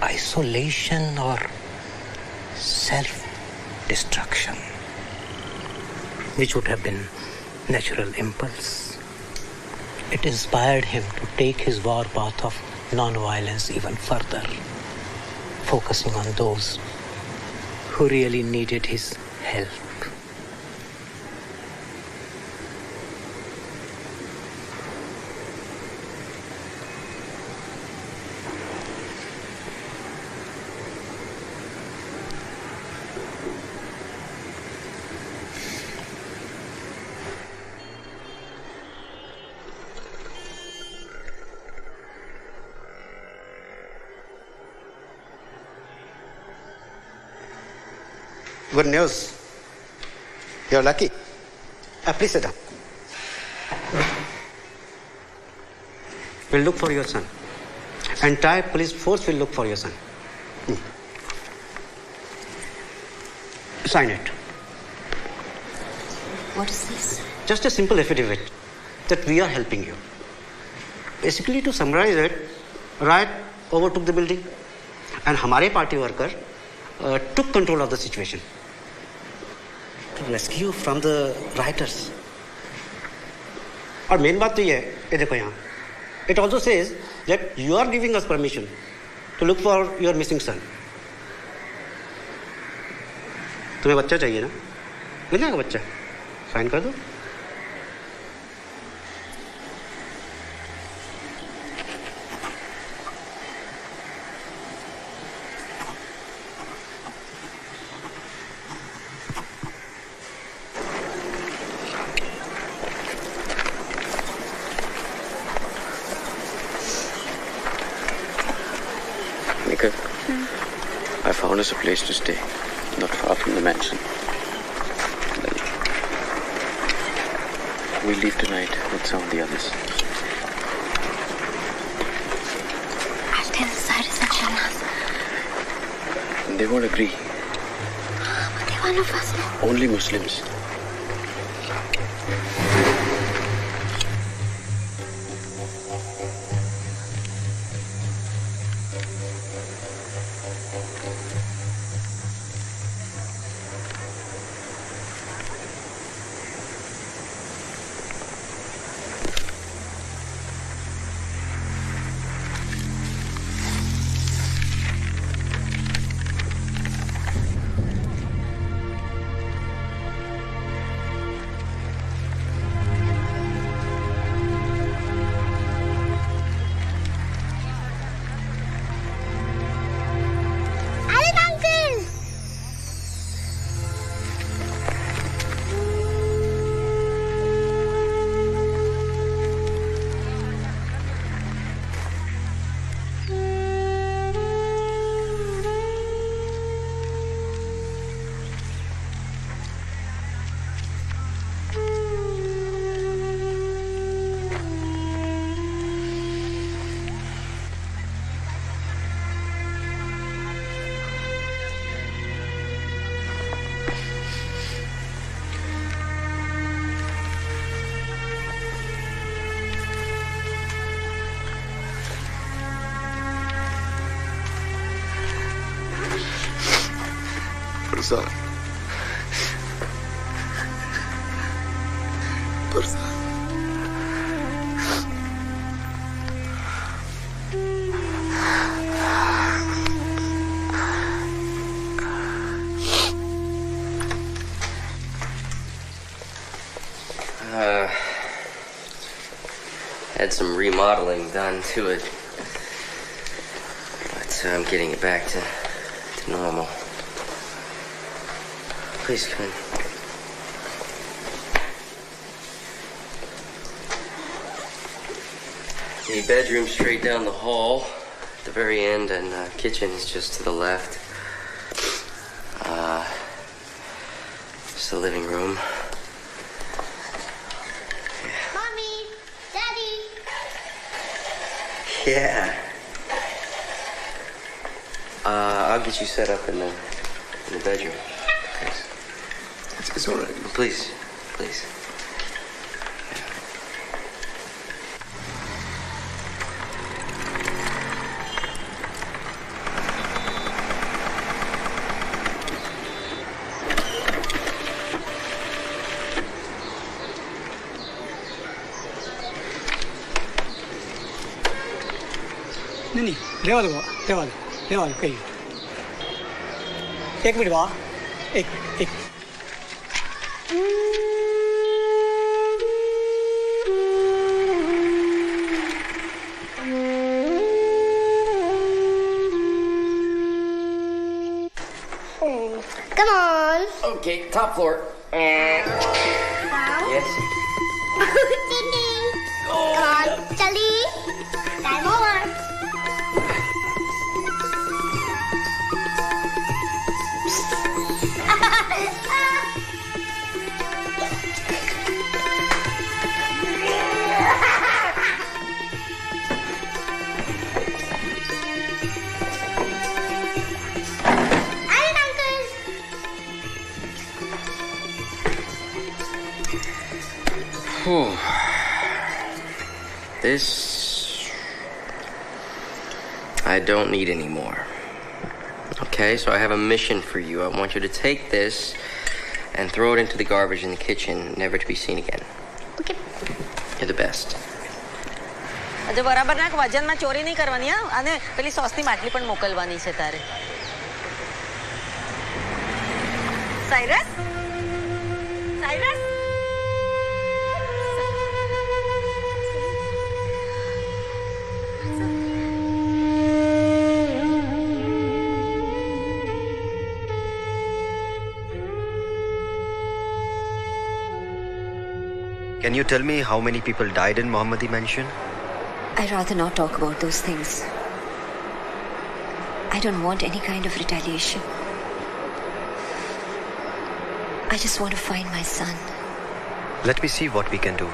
isolation or self-destruction, which would have been natural impulse. It inspired him to take his war path of non-violence even further, focusing on those who really needed his help. Good news. You're lucky. Please sit down. We'll look for your son. Entire police force will look for your son. Sign it. What is this? Just a simple affidavit that we are helping you. Basically, to summarize it, riot overtook the building and हमारे party worker took control of the situation to rescue from the rioters. और main बात तो ये है, ये देखो यहाँ. It also says that you are giving us permission to look for your missing son. तुम्हें बच्चा चाहिए ना? मिल जाएगा बच्चा. साइन कर दो. I found us a place to stay, not far from the mansion. We'll leave tonight with some of the others. I'll tell Cyrus and Shahnaz. They won't agree. But they're one of us. Only Muslims. Parzan. Parzan. Had some remodeling done to it, but I'm getting it back to normal. Please come in. The bedroom straight down the hall at the very end, and kitchen is just to the left. Just the living room. Mommy, Daddy. Yeah. I'll get you set up in the bedroom. Thanks. It's all right. Please, please. नहीं रेवा दो कहीं एक minute बा एक Come on. Okay, top floor. Yes. Come on, Charlie. Time over. This I don't need anymore. Okay, so I have a mission for you. I want you to take this and throw it into the garbage in the kitchen, never to be seen again. Okay. You're the best. આજે બરાબર ના વજનમાં ચોરી નહીં કરવાની હા અને પેલી સોસની માટલી પણ મોકલવાની છે તારે. Cyrus Cyrus Can you tell me how many people died in Mohammadi Mansion? I'd rather not talk about those things. I don't want any kind of retaliation. I just want to find my son. Let me see what we can do.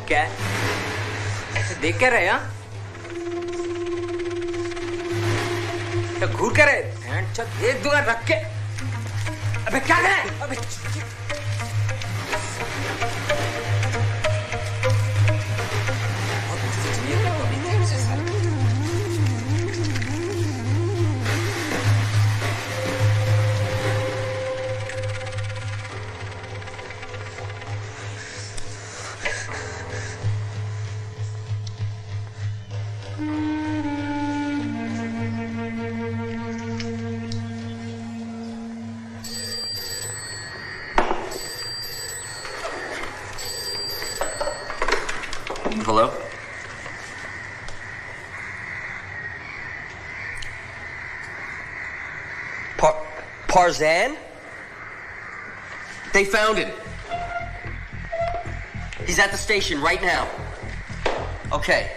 क्या ऐसे देख क्या रहे हाँ तो घूर के रहे एक दूंगा रख के अबे क्या करे अबे Hello? Parzan? They found him. He's at the station right now. Okay.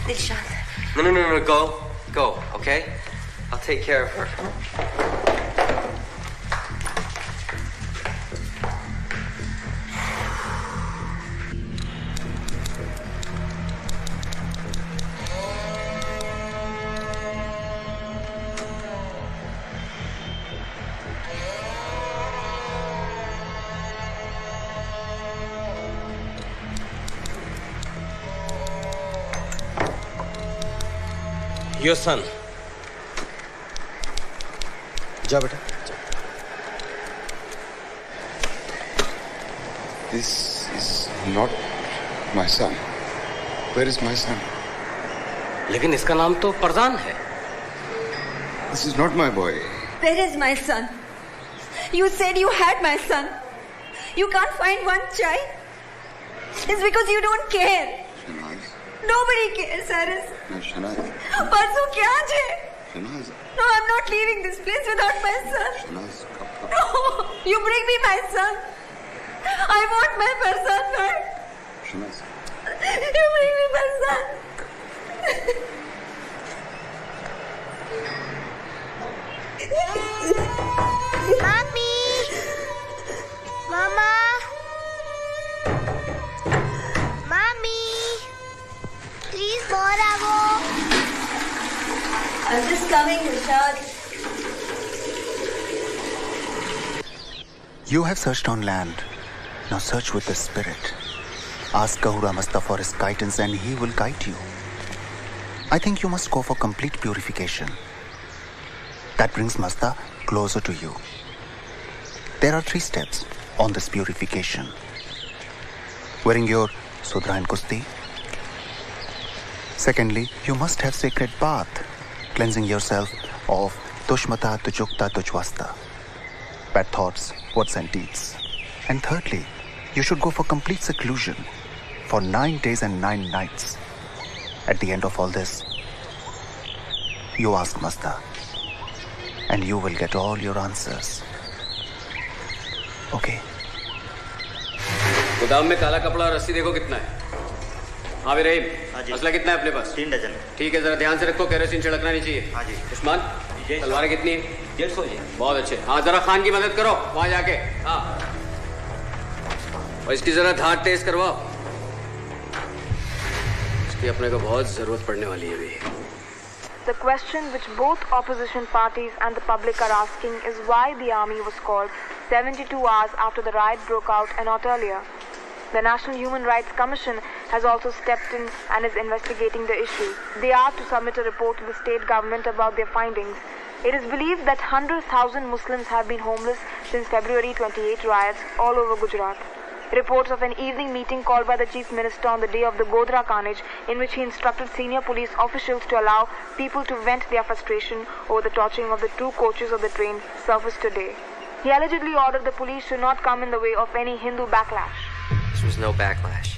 Dilshad. No, go, okay? I'll take care of her. Your son. जा बेटा. This is not my son. Where is my son? लेकिन इसका नाम तो परजान है. This is not my boy. Where is my son? You said you had my son. You can't find one child. It's because you don't care. Shanaz. Nobody cares, Cyrus. No, Shanaz. परसों क्या आज है? Shanaz. No, I'm not leaving this place without my son. Shanaz. No, you bring me my son. I want my son back. Shanaz. You bring me my son. Mommy! Mama! Mommy! Please, Moravo! I'm just coming, Rishad. You have searched on land. Now search with the spirit. Ask Kahura Masta for his guidance and he will guide you. I think you must go for complete purification. That brings Masta closer to you. There are 3 steps on this purification. Wearing your Sudrayan Kusti. Secondly, you must have sacred bath, cleansing yourself of Tushmata, Tuchukta, Tuchwasta, bad thoughts, words and deeds. And thirdly, you should go for complete seclusion for 9 days and 9 nights. At the end of all this, you ask Masta, and you will get all your answers. Okay? गोदाम में काला कपड़ा और रस्सी देखो कितना है. हाँ भी रहीम, असला कितना है अपने पास? 3 डजन. ठीक है, जरा ध्यान से रखो, केरोसिन छिड़कना नहीं चाहिए. हाँ जी. उस्मान, तलवारें कितनी है? 150 जी. बहुत अच्छे. हाँ, जरा खान की मदद करो वहां जाके. हाँ, और इसकी जरा धार तेज करवाओ. इसकी अपने को बहुत जरूरत पड़ने वाली है अभी. The question which both opposition parties and the public are asking is why the army was called 72 hours after the riot broke out a not earlier. The National Human Rights Commission has also stepped in and is investigating the issue. They are to submit a report to the state government about their findings. It is believed that 100,000 Muslims have been homeless since February 28 riots all over Gujarat. Reports of an evening meeting called by the Chief Minister on the day of the Godhra carnage, in which he instructed senior police officials to allow people to vent their frustration over the torching of the 2 coaches of the train, surfaced today. He allegedly ordered the police to not come in the way of any Hindu backlash. This was no backlash,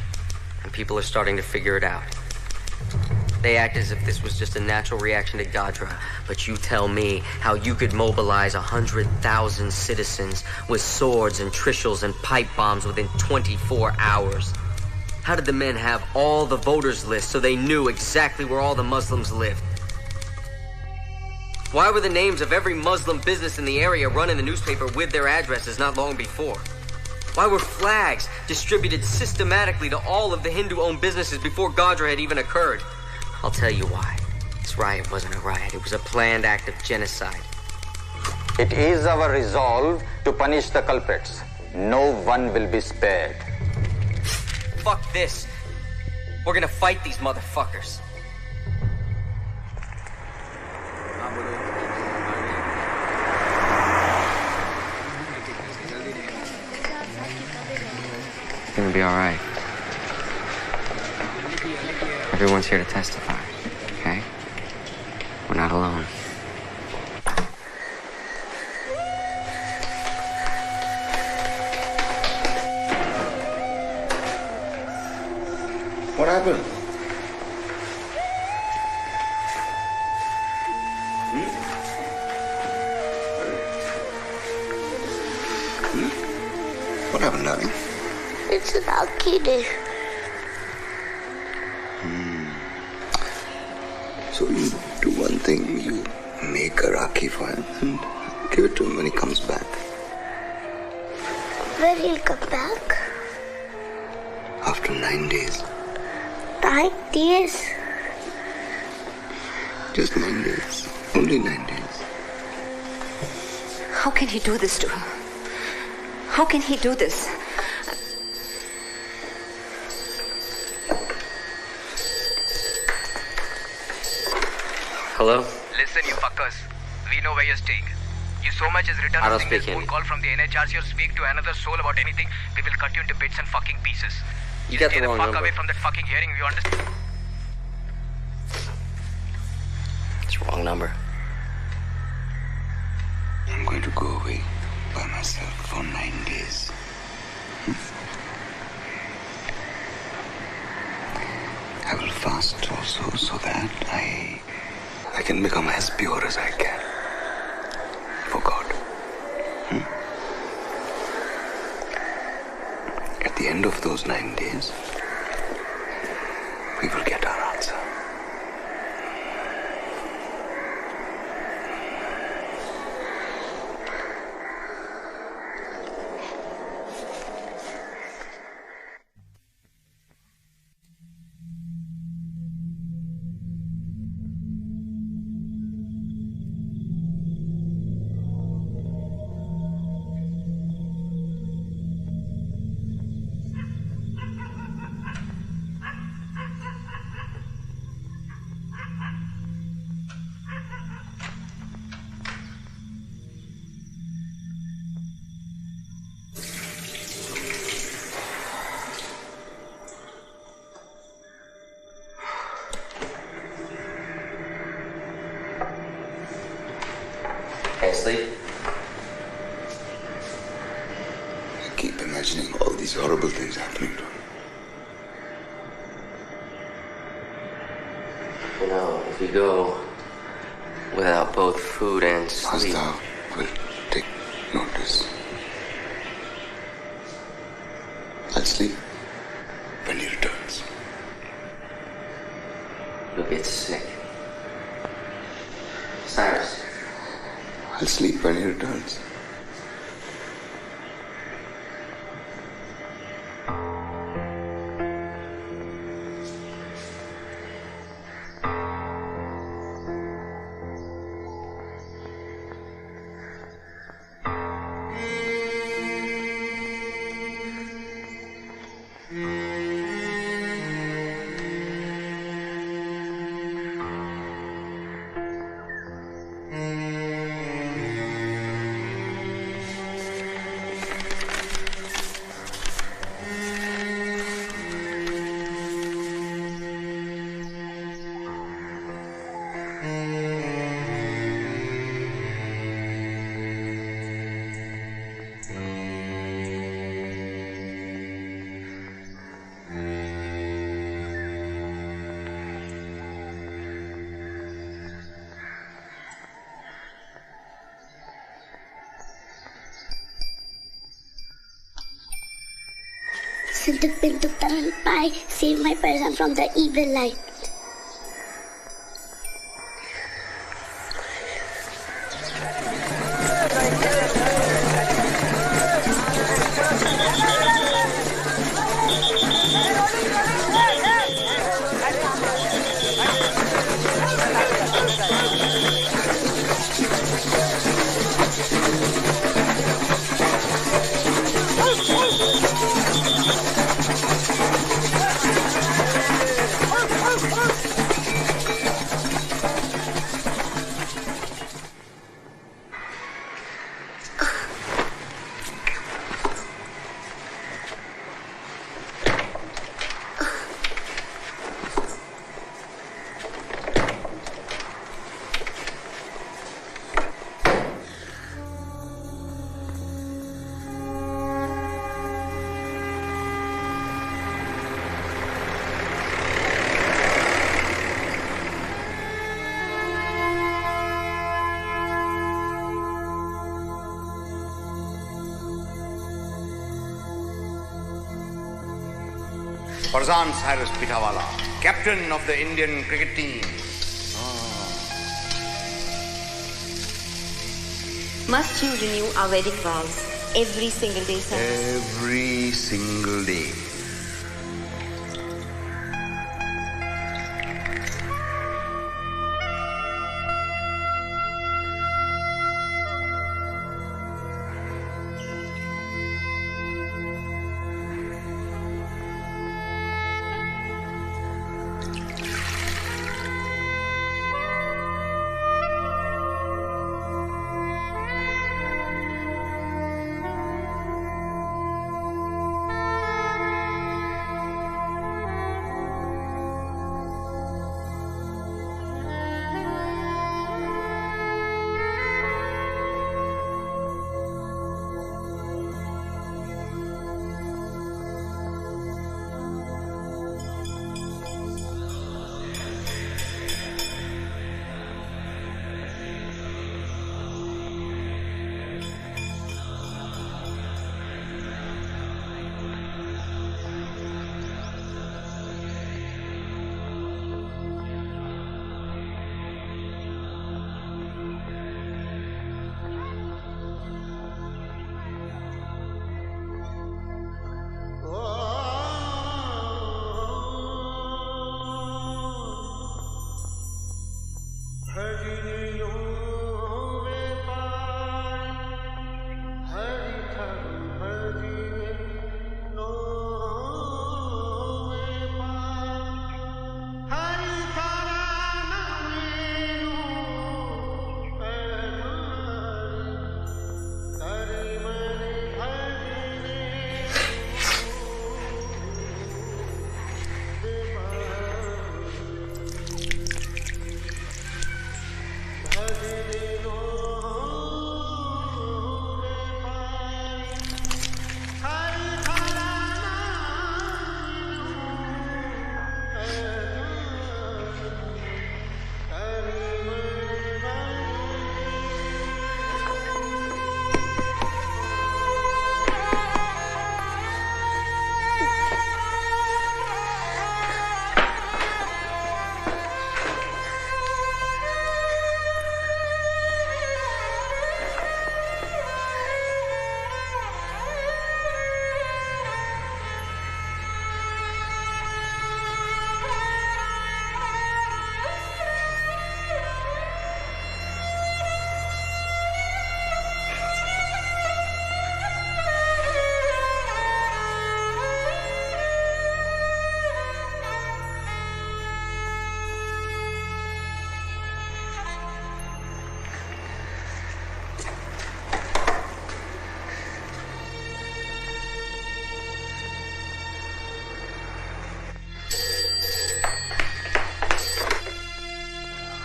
and people are starting to figure it out. They act as if this was just a natural reaction to Godhra, but you tell me how you could mobilize 100,000 citizens with swords and trishles and pipe bombs within 24 hours. How did the men have all the voters lists so they knew exactly where all the Muslims lived? Why were the names of every Muslim business in the area run in the newspaper with their addresses not long before? Why were flags distributed systematically to all of the Hindu-owned businesses before Godhra had even occurred? I'll tell you why. This riot wasn't a riot. It was a planned act of genocide. It is our resolve to punish the culprits. No one will be spared. Fuck this. We're gonna fight these motherfuckers. It's gonna be all right. Everyone's here to testify, okay? We're not alone. What happened? happened, darling? It's a Rakhi day. So you do one thing, you make a Rakhi for him and give it to him when he comes back. When he'll come back? After 9 days. 9 days? Just 9 days. Only 9 days. How can he do this to her? How can he do this? Hello? Listen, you fuckers. We know where you're staying. You so much as return I a don't single speak phone Hindi. call from the NHRC or speak to another soul about anything, we will cut you into bits and fucking pieces. You Just got the stay wrong fuck number. away from that fucking hearing, you understand? It's the wrong number. I'm going to go away by myself for 9 days. I will fast also so that I can become as pure as I can for God. At the end of those 9 days, we will get our answer. Can't sleep? I keep imagining all these horrible things happening to him. You know, if you go without both food and sleep... Master will take notice. I'll sleep when he returns. You'll get sick. Cyrus. I'll sleep when he returns. Sintuk Pintuk Taran Pai, save my person from the evil light. Parzan Cyrus Pitawala, captain of the Indian cricket team. Must you renew our wedding vows every single day, Cyrus? Every single day.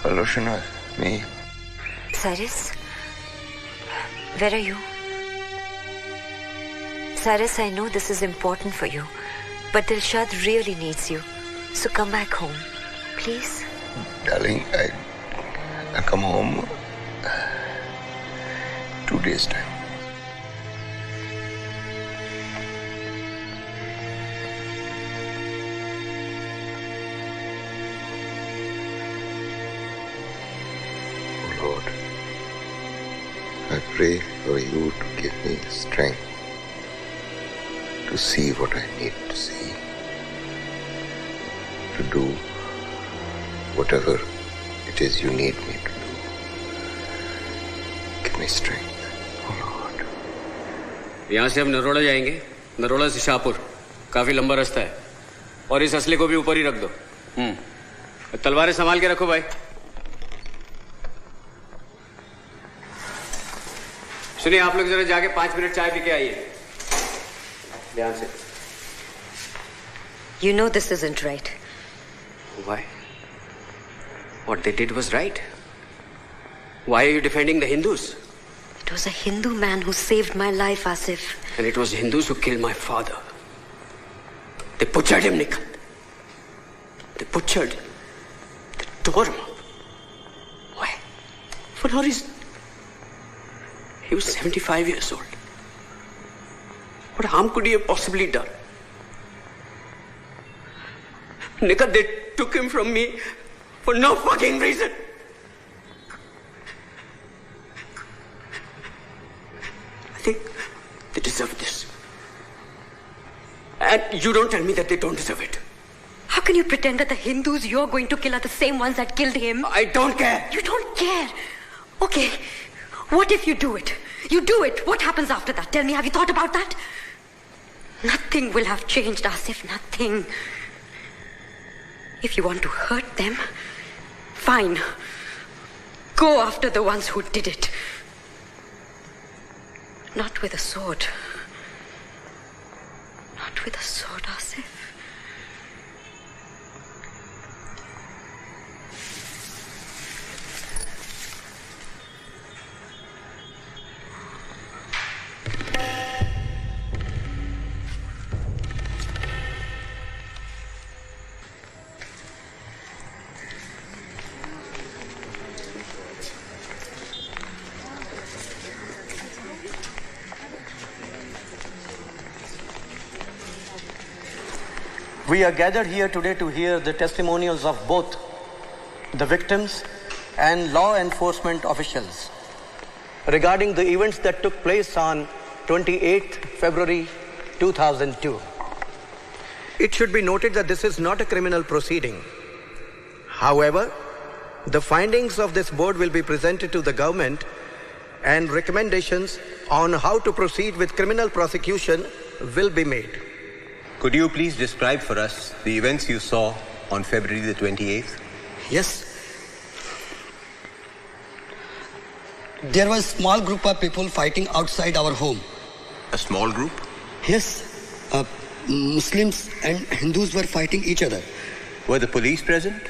Hello, Shana. Me. Cyrus? Where are you? Cyrus, I know this is important for you, but Dilshad really needs you. So come back home, please. Darling, I come home 2 days' time. Lord, I pray for you to give me the strength to see what I need to see, to do whatever it is you need me to do. Give me strength, oh Lord. यहाँ से हम नरोड़ा जाएंगे, नरोड़ा से शाहपुर, काफी लंबा रास्ता है, और इस असले को भी ऊपर ही रख दो। तलवारें संभाल के रखो भाई। सुनिए, आप लोग जरा जाके 5 मिनट चाय पी के आइए, ध्यान से। You know this isn't right. Why? What they did was right. Why are you defending the Hindus? It was a Hindu man who saved my life, Asif. And it was Hindus who killed my father. They butchered him, Nikhil. They butchered. They tore him up. Why? For no reason. He was 75 years old. What harm could he have possibly done? Nikka, they took him from me for no fucking reason. I think they deserve this. And you don't tell me that they don't deserve it. How can you pretend that the Hindus you're going to kill are the same ones that killed him? I don't care. You don't care? Okay. What if you do it? You do it. What happens after that? Tell me, have you thought about that? Nothing will have changed, Asif. Nothing. If you want to hurt them, fine. Go after the ones who did it. Not with a sword. Not with a sword, Asif. We are gathered here today to hear the testimonials of both the victims and law enforcement officials regarding the events that took place on 28th February 2002. It should be noted that this is not a criminal proceeding. However, the findings of this board will be presented to the government and recommendations on how to proceed with criminal prosecution will be made. Could you please describe for us the events you saw on February the 28th? Yes. There was a small group of people fighting outside our home. A small group? Yes. Muslims and Hindus were fighting each other. Were the police present?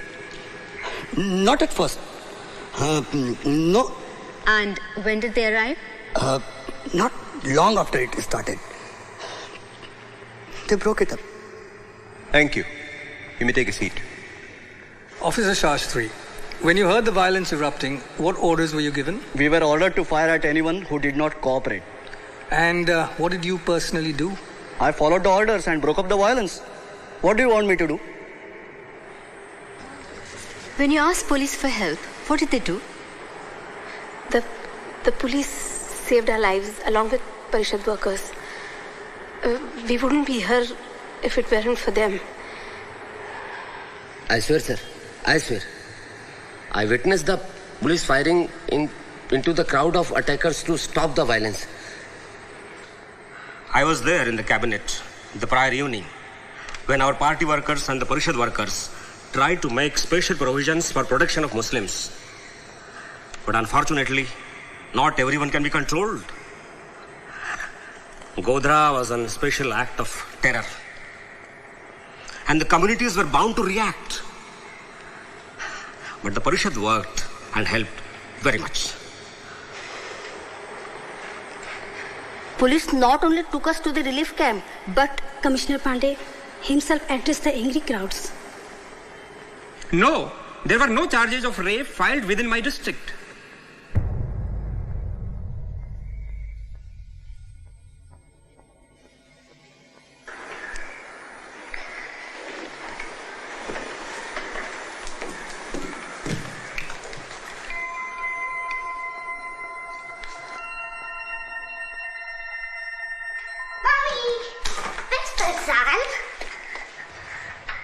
Not at first. No. And when did they arrive? Not long after it started. They broke it up. Thank you. You may take a seat. Officer Shastri, when you heard the violence erupting, what orders were you given? We were ordered to fire at anyone who did not cooperate. And what did you personally do? I followed the orders and broke up the violence. What do you want me to do? When you asked police for help, what did they do? The police saved our lives along with Parishad workers. We wouldn't be here if it weren't for them. I swear, sir. I swear. I witnessed the police firing into the crowd of attackers to stop the violence. I was there in the cabinet the prior evening when our party workers and the Parishad workers tried to make special provisions for protection of Muslims. But unfortunately, not everyone can be controlled. Godhra was a special act of terror. And the communities were bound to react. But the Parishad worked and helped very much. Police not only took us to the relief camp, but Commissioner Pandey himself addressed the angry crowds. No, there were no charges of rape filed within my district.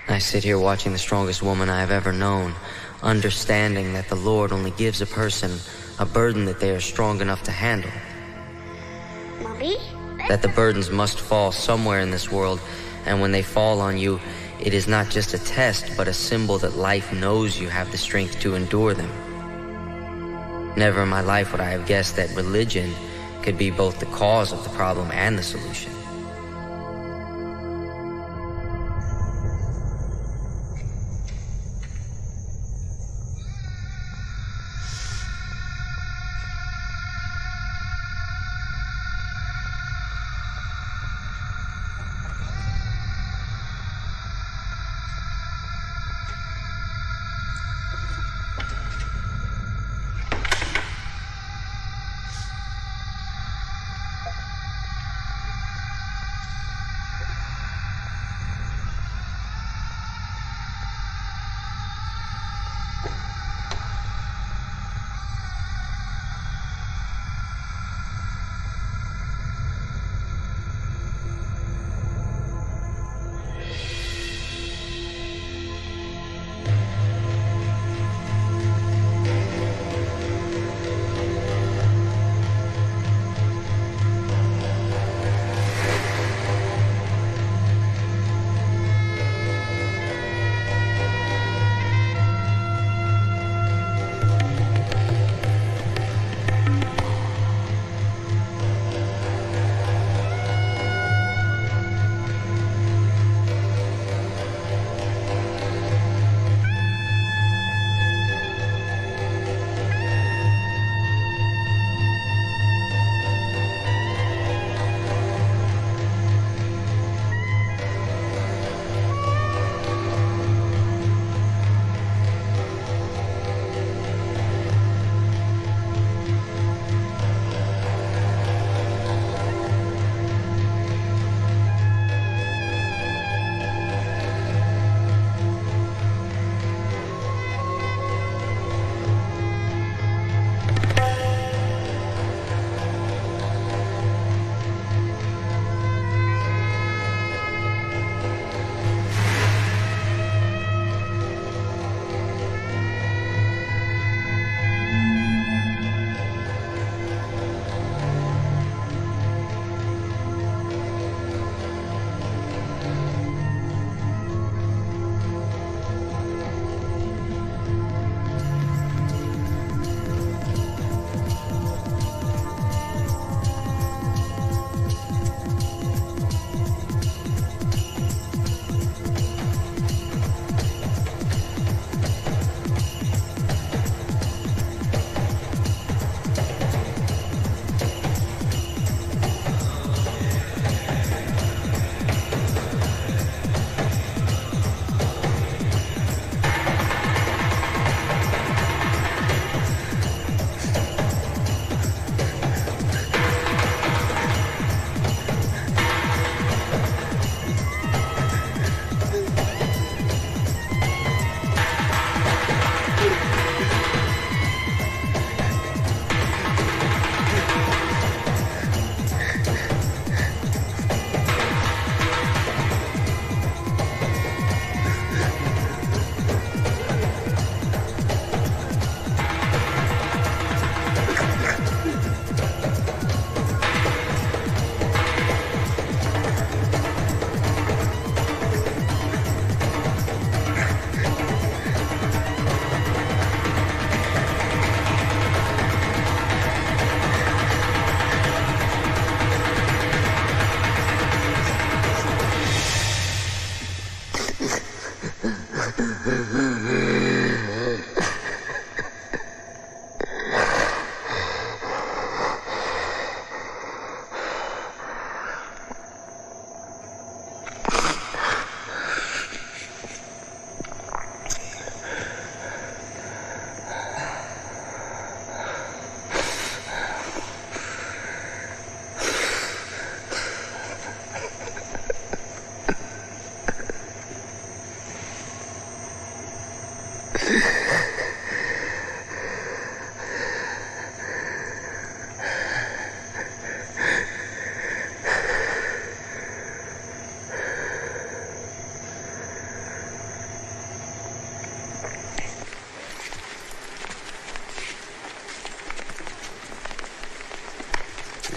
I sit here watching the strongest woman I have ever known, understanding that the Lord only gives a person a burden that they are strong enough to handle. Mommy? That the burdens must fall somewhere in this world, and when they fall on you, it is not just a test, but a symbol that life knows you have the strength to endure them. Never in my life would I have guessed that religion could be both the cause of the problem and the solution.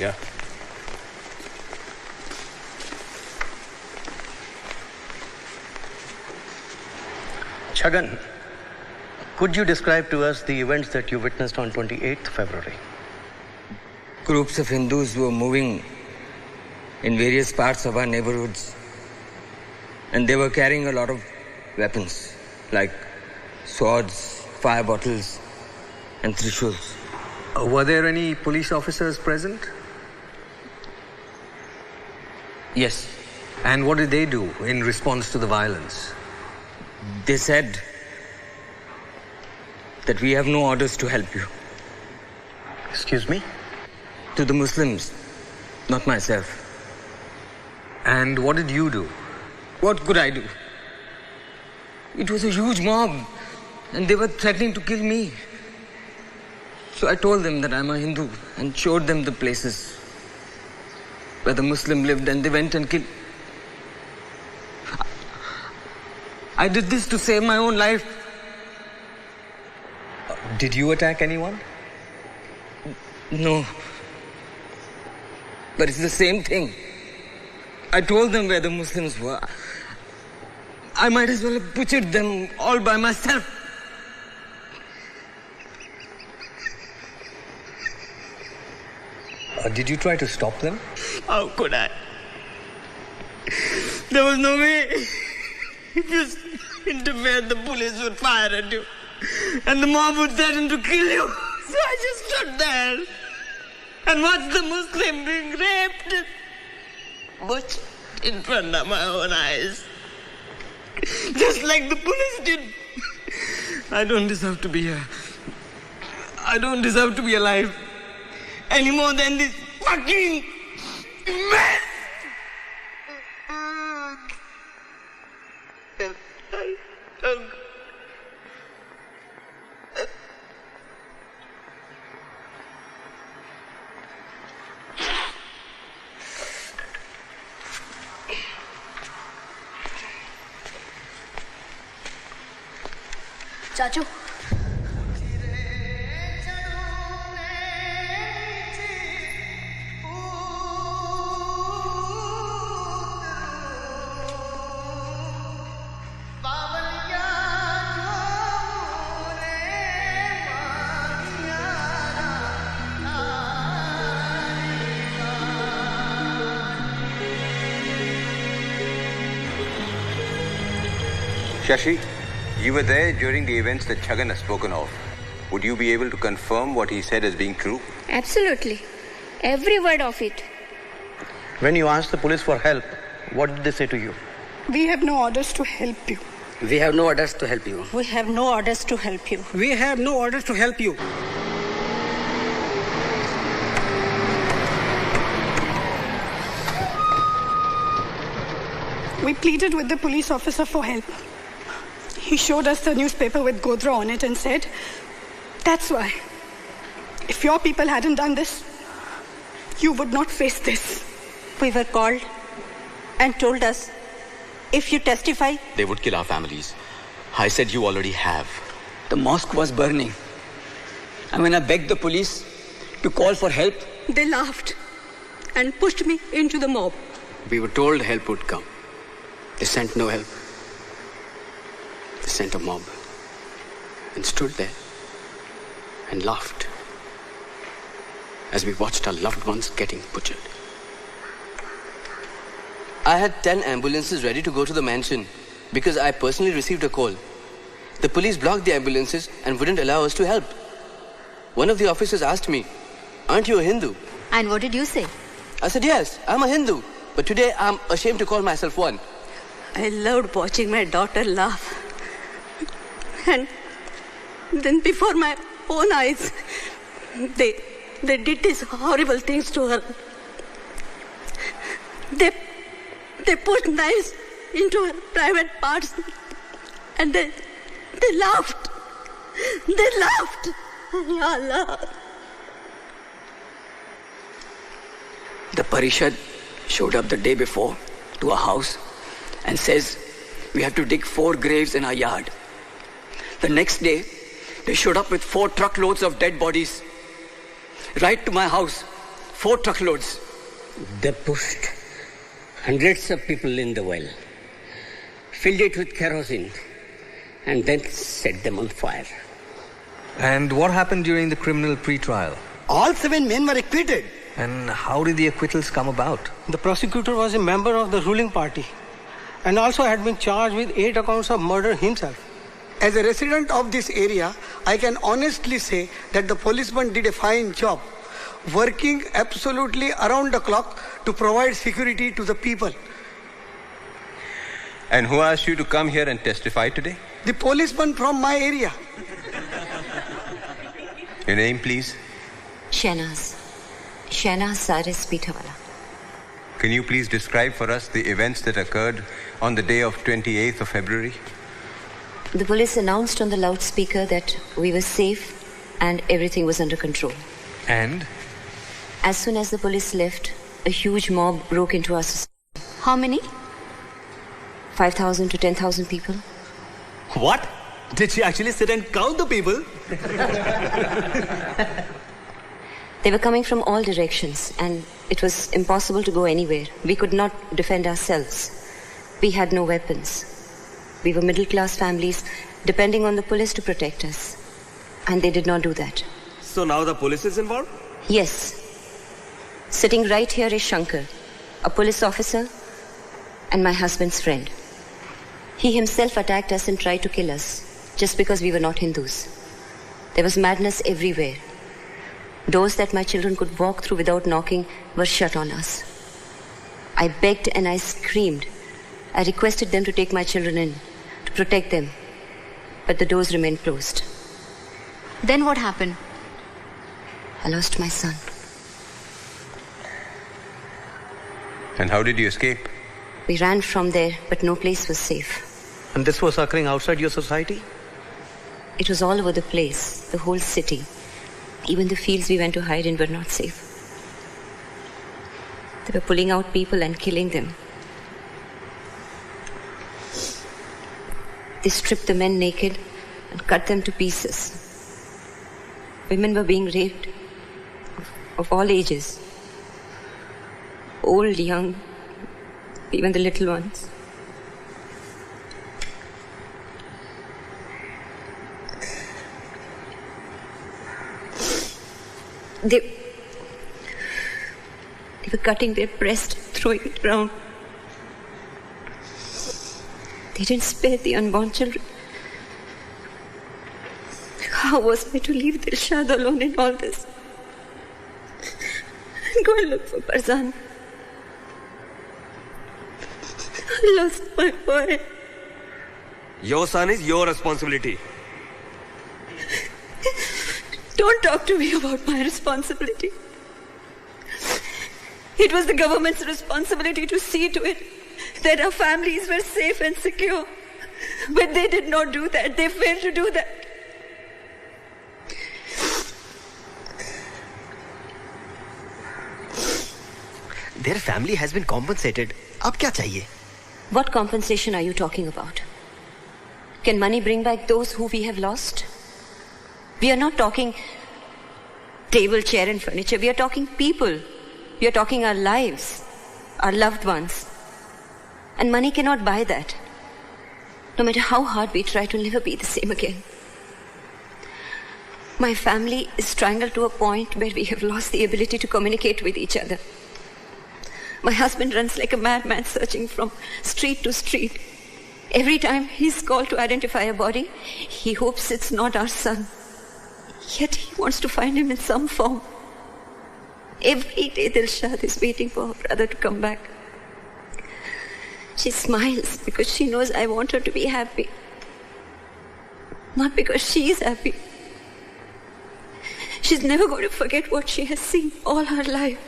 Yeah. Chhagan, could you describe to us the events that you witnessed on 28th February? Groups of Hindus were moving in various parts of our neighborhoods, and they were carrying a lot of weapons like swords, fire bottles, and trishuls. Were there any police officers present? Yes. And what did they do in response to the violence? They said that we have no orders to help you. Excuse me? To the Muslims, not myself. And what did you do? What could I do? It was a huge mob, and they were threatening to kill me. So I told them that I'm a Hindu and showed them the places where the Muslim lived, and they went and killed. I did this to save my own life. Did you attack anyone? No. But it's the same thing. I told them where the Muslims were. I might as well have butchered them all by myself. Did you try to stop them? How could I? There was no way. If you interfered, the police would fire at you. And the mob would threaten to kill you. So I just stood there and watched the Muslim being raped. Butchered in front of my own eyes. Just like the police did. I don't deserve to be here. I don't deserve to be alive. Any more than this fucking mess. Chachu. Shashi, you were there during the events that Chhagan has spoken of. Would you be able to confirm what he said as being true? Absolutely. Every word of it. When you asked the police for help, what did they say to you? We have no orders to help you. We have no orders to help you. We have no orders to help you. We have no orders to help you. We pleaded with the police officer for help. He showed us the newspaper with Godra on it and said, that's why. If your people hadn't done this, you would not face this. We were called and told us, if you testify, they would kill our families. I said you already have. The mosque was burning. And when I begged the police to call for help, they laughed and pushed me into the mob. We were told help would come. They sent no help. They sent a mob and stood there and laughed as we watched our loved ones getting butchered. I had 10 ambulances ready to go to the mansion because I personally received a call. The police blocked the ambulances and wouldn't allow us to help. One of the officers asked me, "Aren't you a Hindu?" And what did you say? I said, "Yes, I'm a Hindu, but today I'm ashamed to call myself one." I loved watching my daughter laugh. And then before my own eyes, they did these horrible things to her. They put knives into her private parts and they laughed. They laughed. Ya Allah. The Parishad showed up the day before to our house and says we have to dig 4 graves in our yard. The next day, they showed up with 4 truckloads of dead bodies right to my house 4 truckloads. They pushed hundreds of people in the well, filled it with kerosene, and then set them on fire. And what happened during the criminal pre-trial? All 7 men were acquitted. And how did the acquittals come about? The prosecutor was a member of the ruling party and also had been charged with 8 accounts of murder himself. As a resident of this area, I can honestly say that the policeman did a fine job, working absolutely around the clock to provide security to the people. And who asked you to come here and testify today? The policeman from my area. Your name, please? Shahnaz Saris Pitawala. Can you please describe for us the events that occurred on the day of 28th of February? The police announced on the loudspeaker that we were safe and everything was under control. And? As soon as the police left, a huge mob broke into our society. How many? 5,000 to 10,000 people. What? Did she actually sit and count the people? They were coming from all directions and it was impossible to go anywhere. We could not defend ourselves. We had no weapons. We were middle-class families depending on the police to protect us. And they did not do that. So now the police is involved? Yes. Sitting right here is Shankar, a police officer and my husband's friend. He himself attacked us and tried to kill us just because we were not Hindus. There was madness everywhere. Doors that my children could walk through without knocking were shut on us. I begged and I screamed. I requested them to take my children in, to protect them. But the doors remained closed. Then what happened? I lost my son. And how did you escape? We ran from there, but no place was safe. And this was occurring outside your society? It was all over the place, the whole city. Even the fields we went to hide in were not safe. They were pulling out people and killing them. They stripped the men naked and cut them to pieces. Women were being raped of all ages. Old, young, even the little ones. They were cutting their breast, throwing it around. They didn't spare the unborn children. How was I to leave Dilshad alone in all this? And go and look for Parzania. I lost my boy. Your son is your responsibility. Don't talk to me about my responsibility. It was the government's responsibility to see to it that our families were safe and secure. But they did not do that. They failed to do that. Their family has been compensated. Ab kya chahiye? What compensation are you talking about? Can money bring back those who we have lost? We are not talking table, chair and furniture. We are talking people. We are talking our lives, our loved ones. And money cannot buy that. No matter how hard we try, to never be the same again. My family is strangled to a point where we have lost the ability to communicate with each other. My husband runs like a madman searching from street to street. Every time he's called to identify a body, he hopes it's not our son. Yet he wants to find him in some form. Every day Dilshad is waiting for her brother to come back. She smiles because she knows I want her to be happy. Not because she is happy. She's never going to forget what she has seen all her life.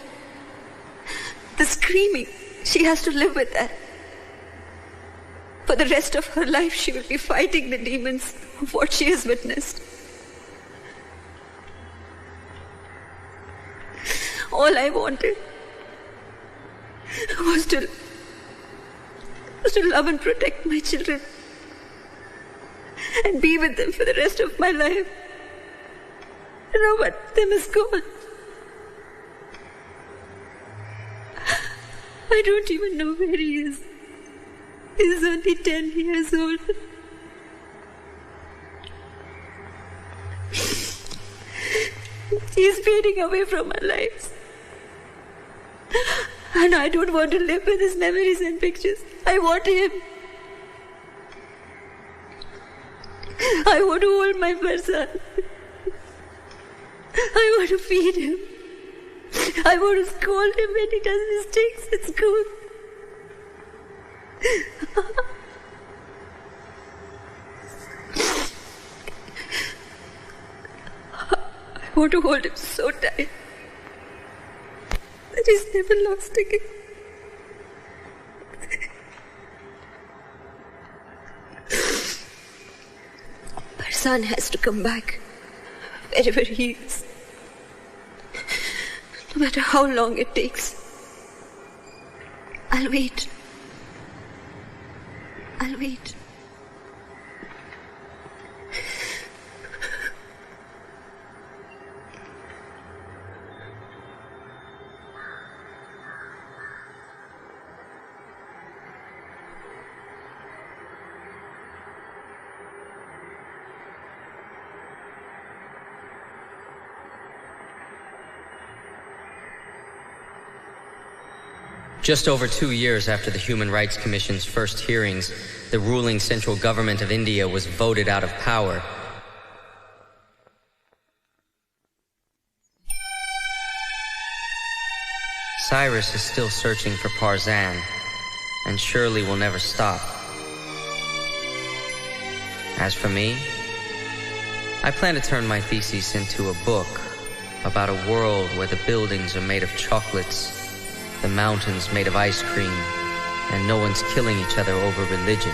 The screaming, she has to live with that. For the rest of her life, she will be fighting the demons of what she has witnessed. All I wanted was to love and protect my children and be with them for the rest of my life. You know, but them is gone. I don't even know where he is. He's only 10 years old. He's fading away from our lives. And I don't want to live with his memories and pictures. I want him. I want to hold my Farzan. I want to feed him. I want to scold him when he does mistakes at school. I want to hold him so tight that he's never lost again. Farzan has to come back wherever he is. No matter how long it takes. I'll wait. I'll wait. Just over 2 years after the Human Rights Commission's first hearings, the ruling central government of India was voted out of power. Cyrus is still searching for Parzan, and surely will never stop. As for me, I plan to turn my thesis into a book about a world where the buildings are made of chocolates, the mountains made of ice cream, and no one's killing each other over religion.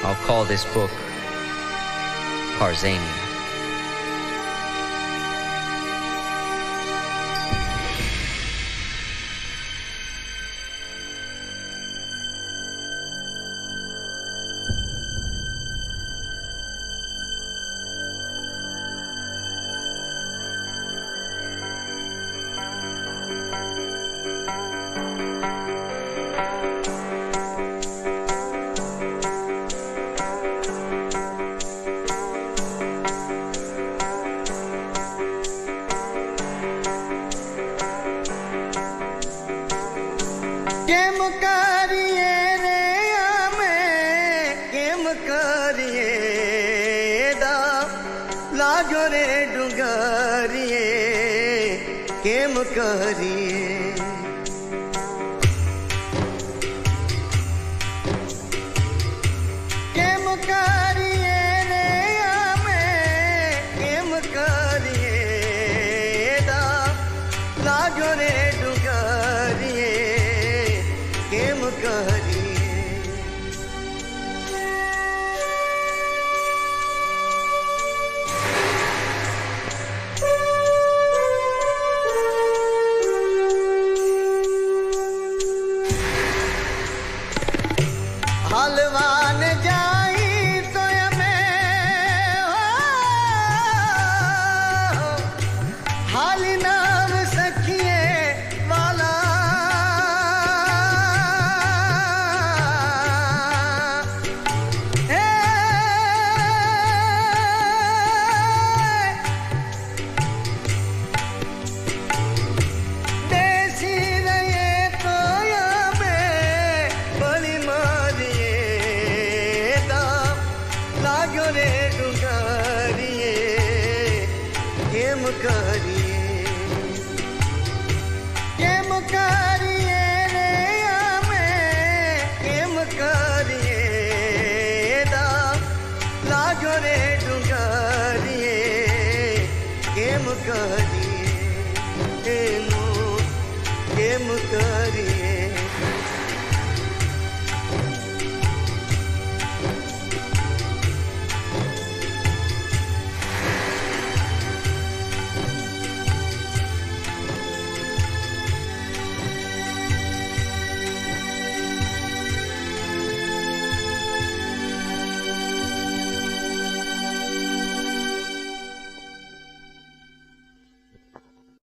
I'll call this book Parzania. Game